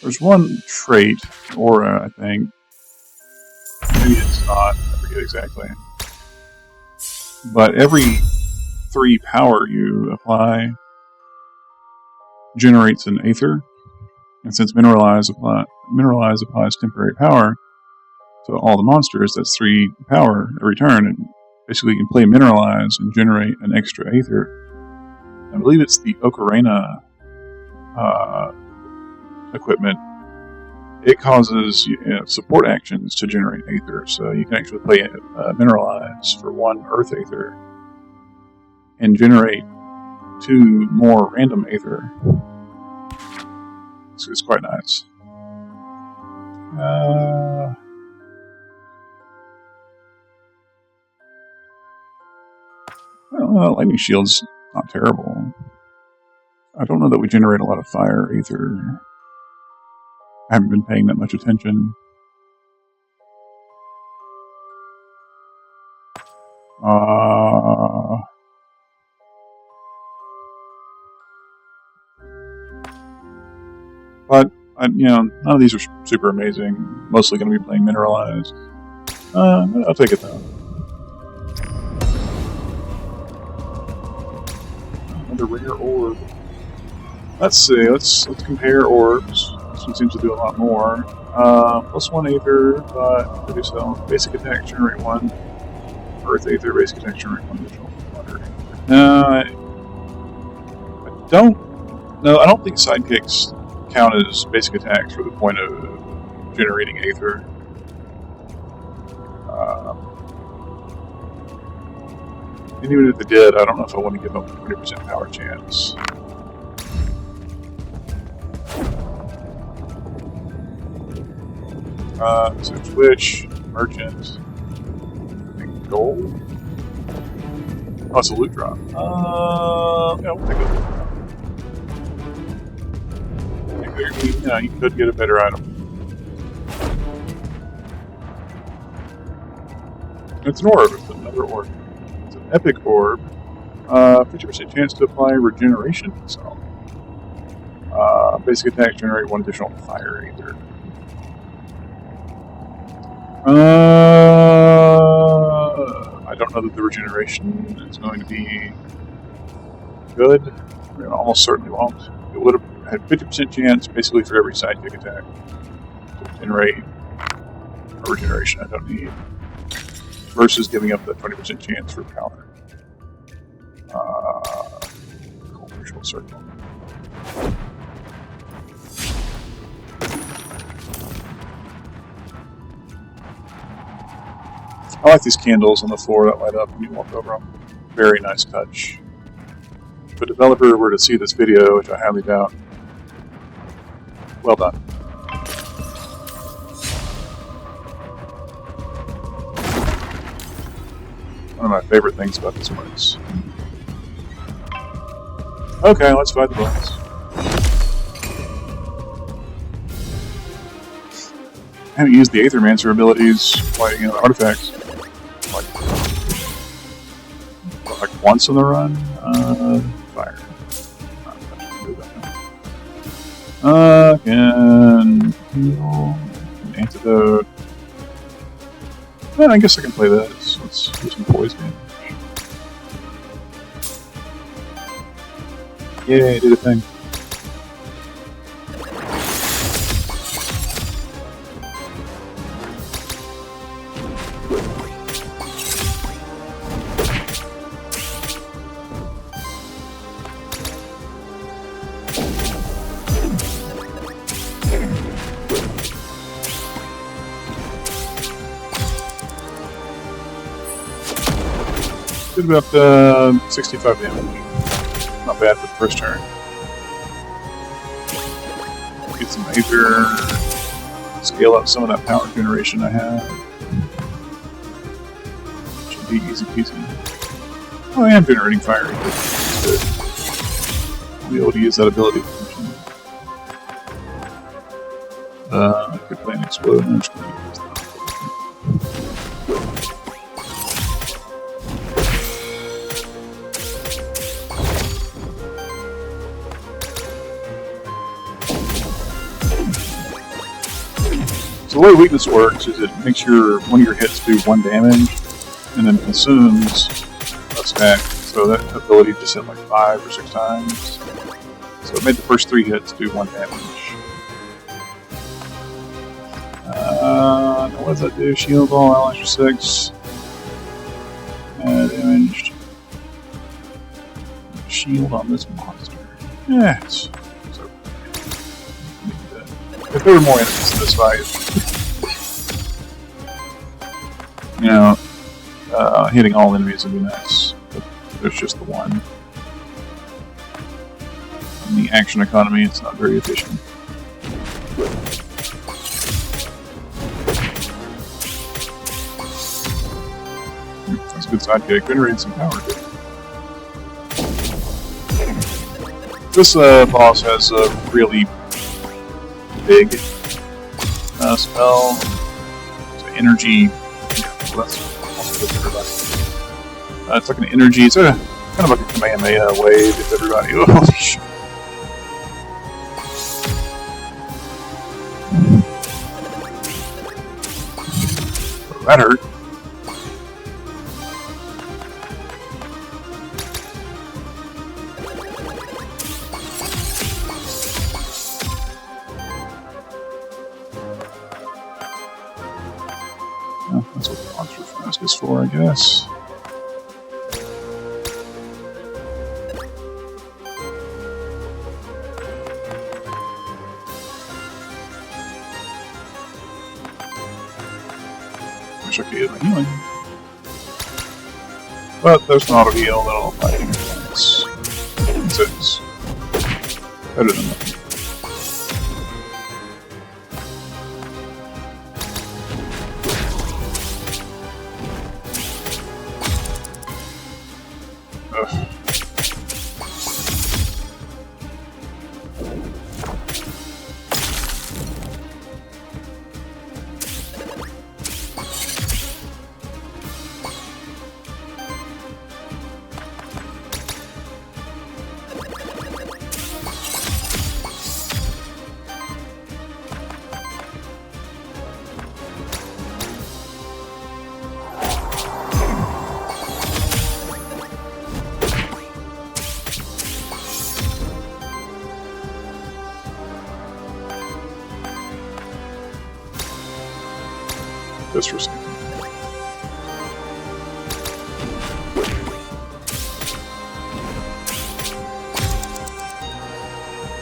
There's one trait, Aura, I think. Maybe it's not, I forget exactly. But every 3 power you apply generates an Aether. And since Mineralize applies temporary power to all the monsters, that's 3 power every turn. And basically you can play Mineralize and generate an extra Aether. I believe it's the Ocarina equipment. It causes support actions to generate Aether, so you can actually play Mineralize for 1 Earth Aether and generate 2 more random Aether. It's quite nice. Well, Lightning Shield's not terrible. I don't know that we generate a lot of fire Aether. I haven't been paying that much attention. But None of these are super amazing. Mostly going to be playing Mineralized. I'll take it though. Another rare orb. Let's see. Let's compare orbs. This one seems to do a lot more. +1 Aether, but produce basic attack, generate 1. Earth Aether, basic attack, generate 1 additional water. I don't think sidekicks count as basic attacks for the point of generating Aether. And even if they did, I don't know if I want to give them a 20% power chance. So Twitch, Merchant, and Gold. Oh, it's a loot drop. Yeah, we'll take a loot drop. You could get a better item. It's an orb. It's another orb. It's an epic orb. 50% chance to apply regeneration itself. Basic attack, generate 1 additional fire Aether. I don't know that the regeneration is going to be good. I mean, almost certainly won't. It would have had 50% chance basically for every sidekick attack to generate a regeneration I don't need, versus giving up that 20% chance for power. Cold visual circle. I like these candles on the floor that light up when you walk over them. Very nice touch. If a developer were to see this video, which I highly doubt, well done. One of my favorite things about this place. Okay, let's fight the boss. I haven't used the Aethermancer abilities fighting artifacts. Like once on the run. Fire. Can heal. An antidote. Yeah, I guess I can play this. Let's do some poison damage. Yay, did a thing. Did about 65 damage. Not bad for the first turn. Get some Aether. Scale up some of that power generation I have. Should be easy peasy. Oh, I am generating fire. That's good. I'll be able to use that ability. I could play an explode. I'm just going to use that. So the way weakness works is it makes one of your hits do 1 damage, and then consumes a stack. So that ability just hit like 5 or 6 times. So it made the first 3 hits do 1 damage. Now what does that do? Shield all allies for 6. Damaged. Shield on this monster. Yeah, it's okay. If there were more enemies in this fight, hitting all enemies would be nice, but there's just the one. In the action economy, it's not very efficient. That's a good sidekick. Generating some power. This boss has a really big spell. It's an energy. Well, that's also good for everybody. It's like an energy. It's kind of like a Kamehameha wave. If everybody. Oh, That hurt. Well, that's what the monster flask is for, I guess. Wish I could get my healing. But there's an auto heal that'll apply to your attacks. 6. Better than nothing. Ugh. Just for a second.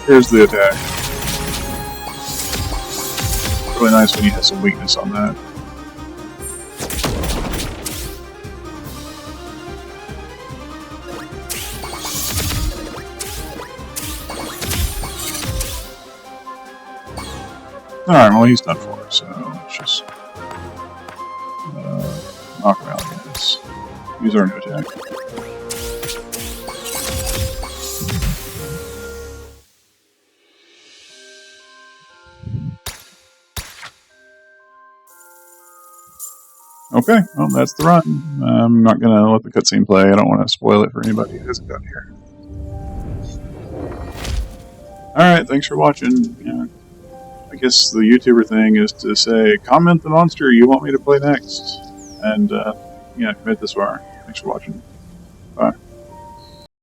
Here's the attack. Really nice when you have some weakness on that. Alright, well he's done for, so let's just knock him out, I guess. Use our new attack. Okay, well that's the run. I'm not going to let the cutscene play. I don't want to spoil it for anybody who hasn't gotten here. Alright, thanks for watching. Yeah, I guess the YouTuber thing is to say, comment the monster you want me to play next. And, yeah, commit this far. Thanks for watching.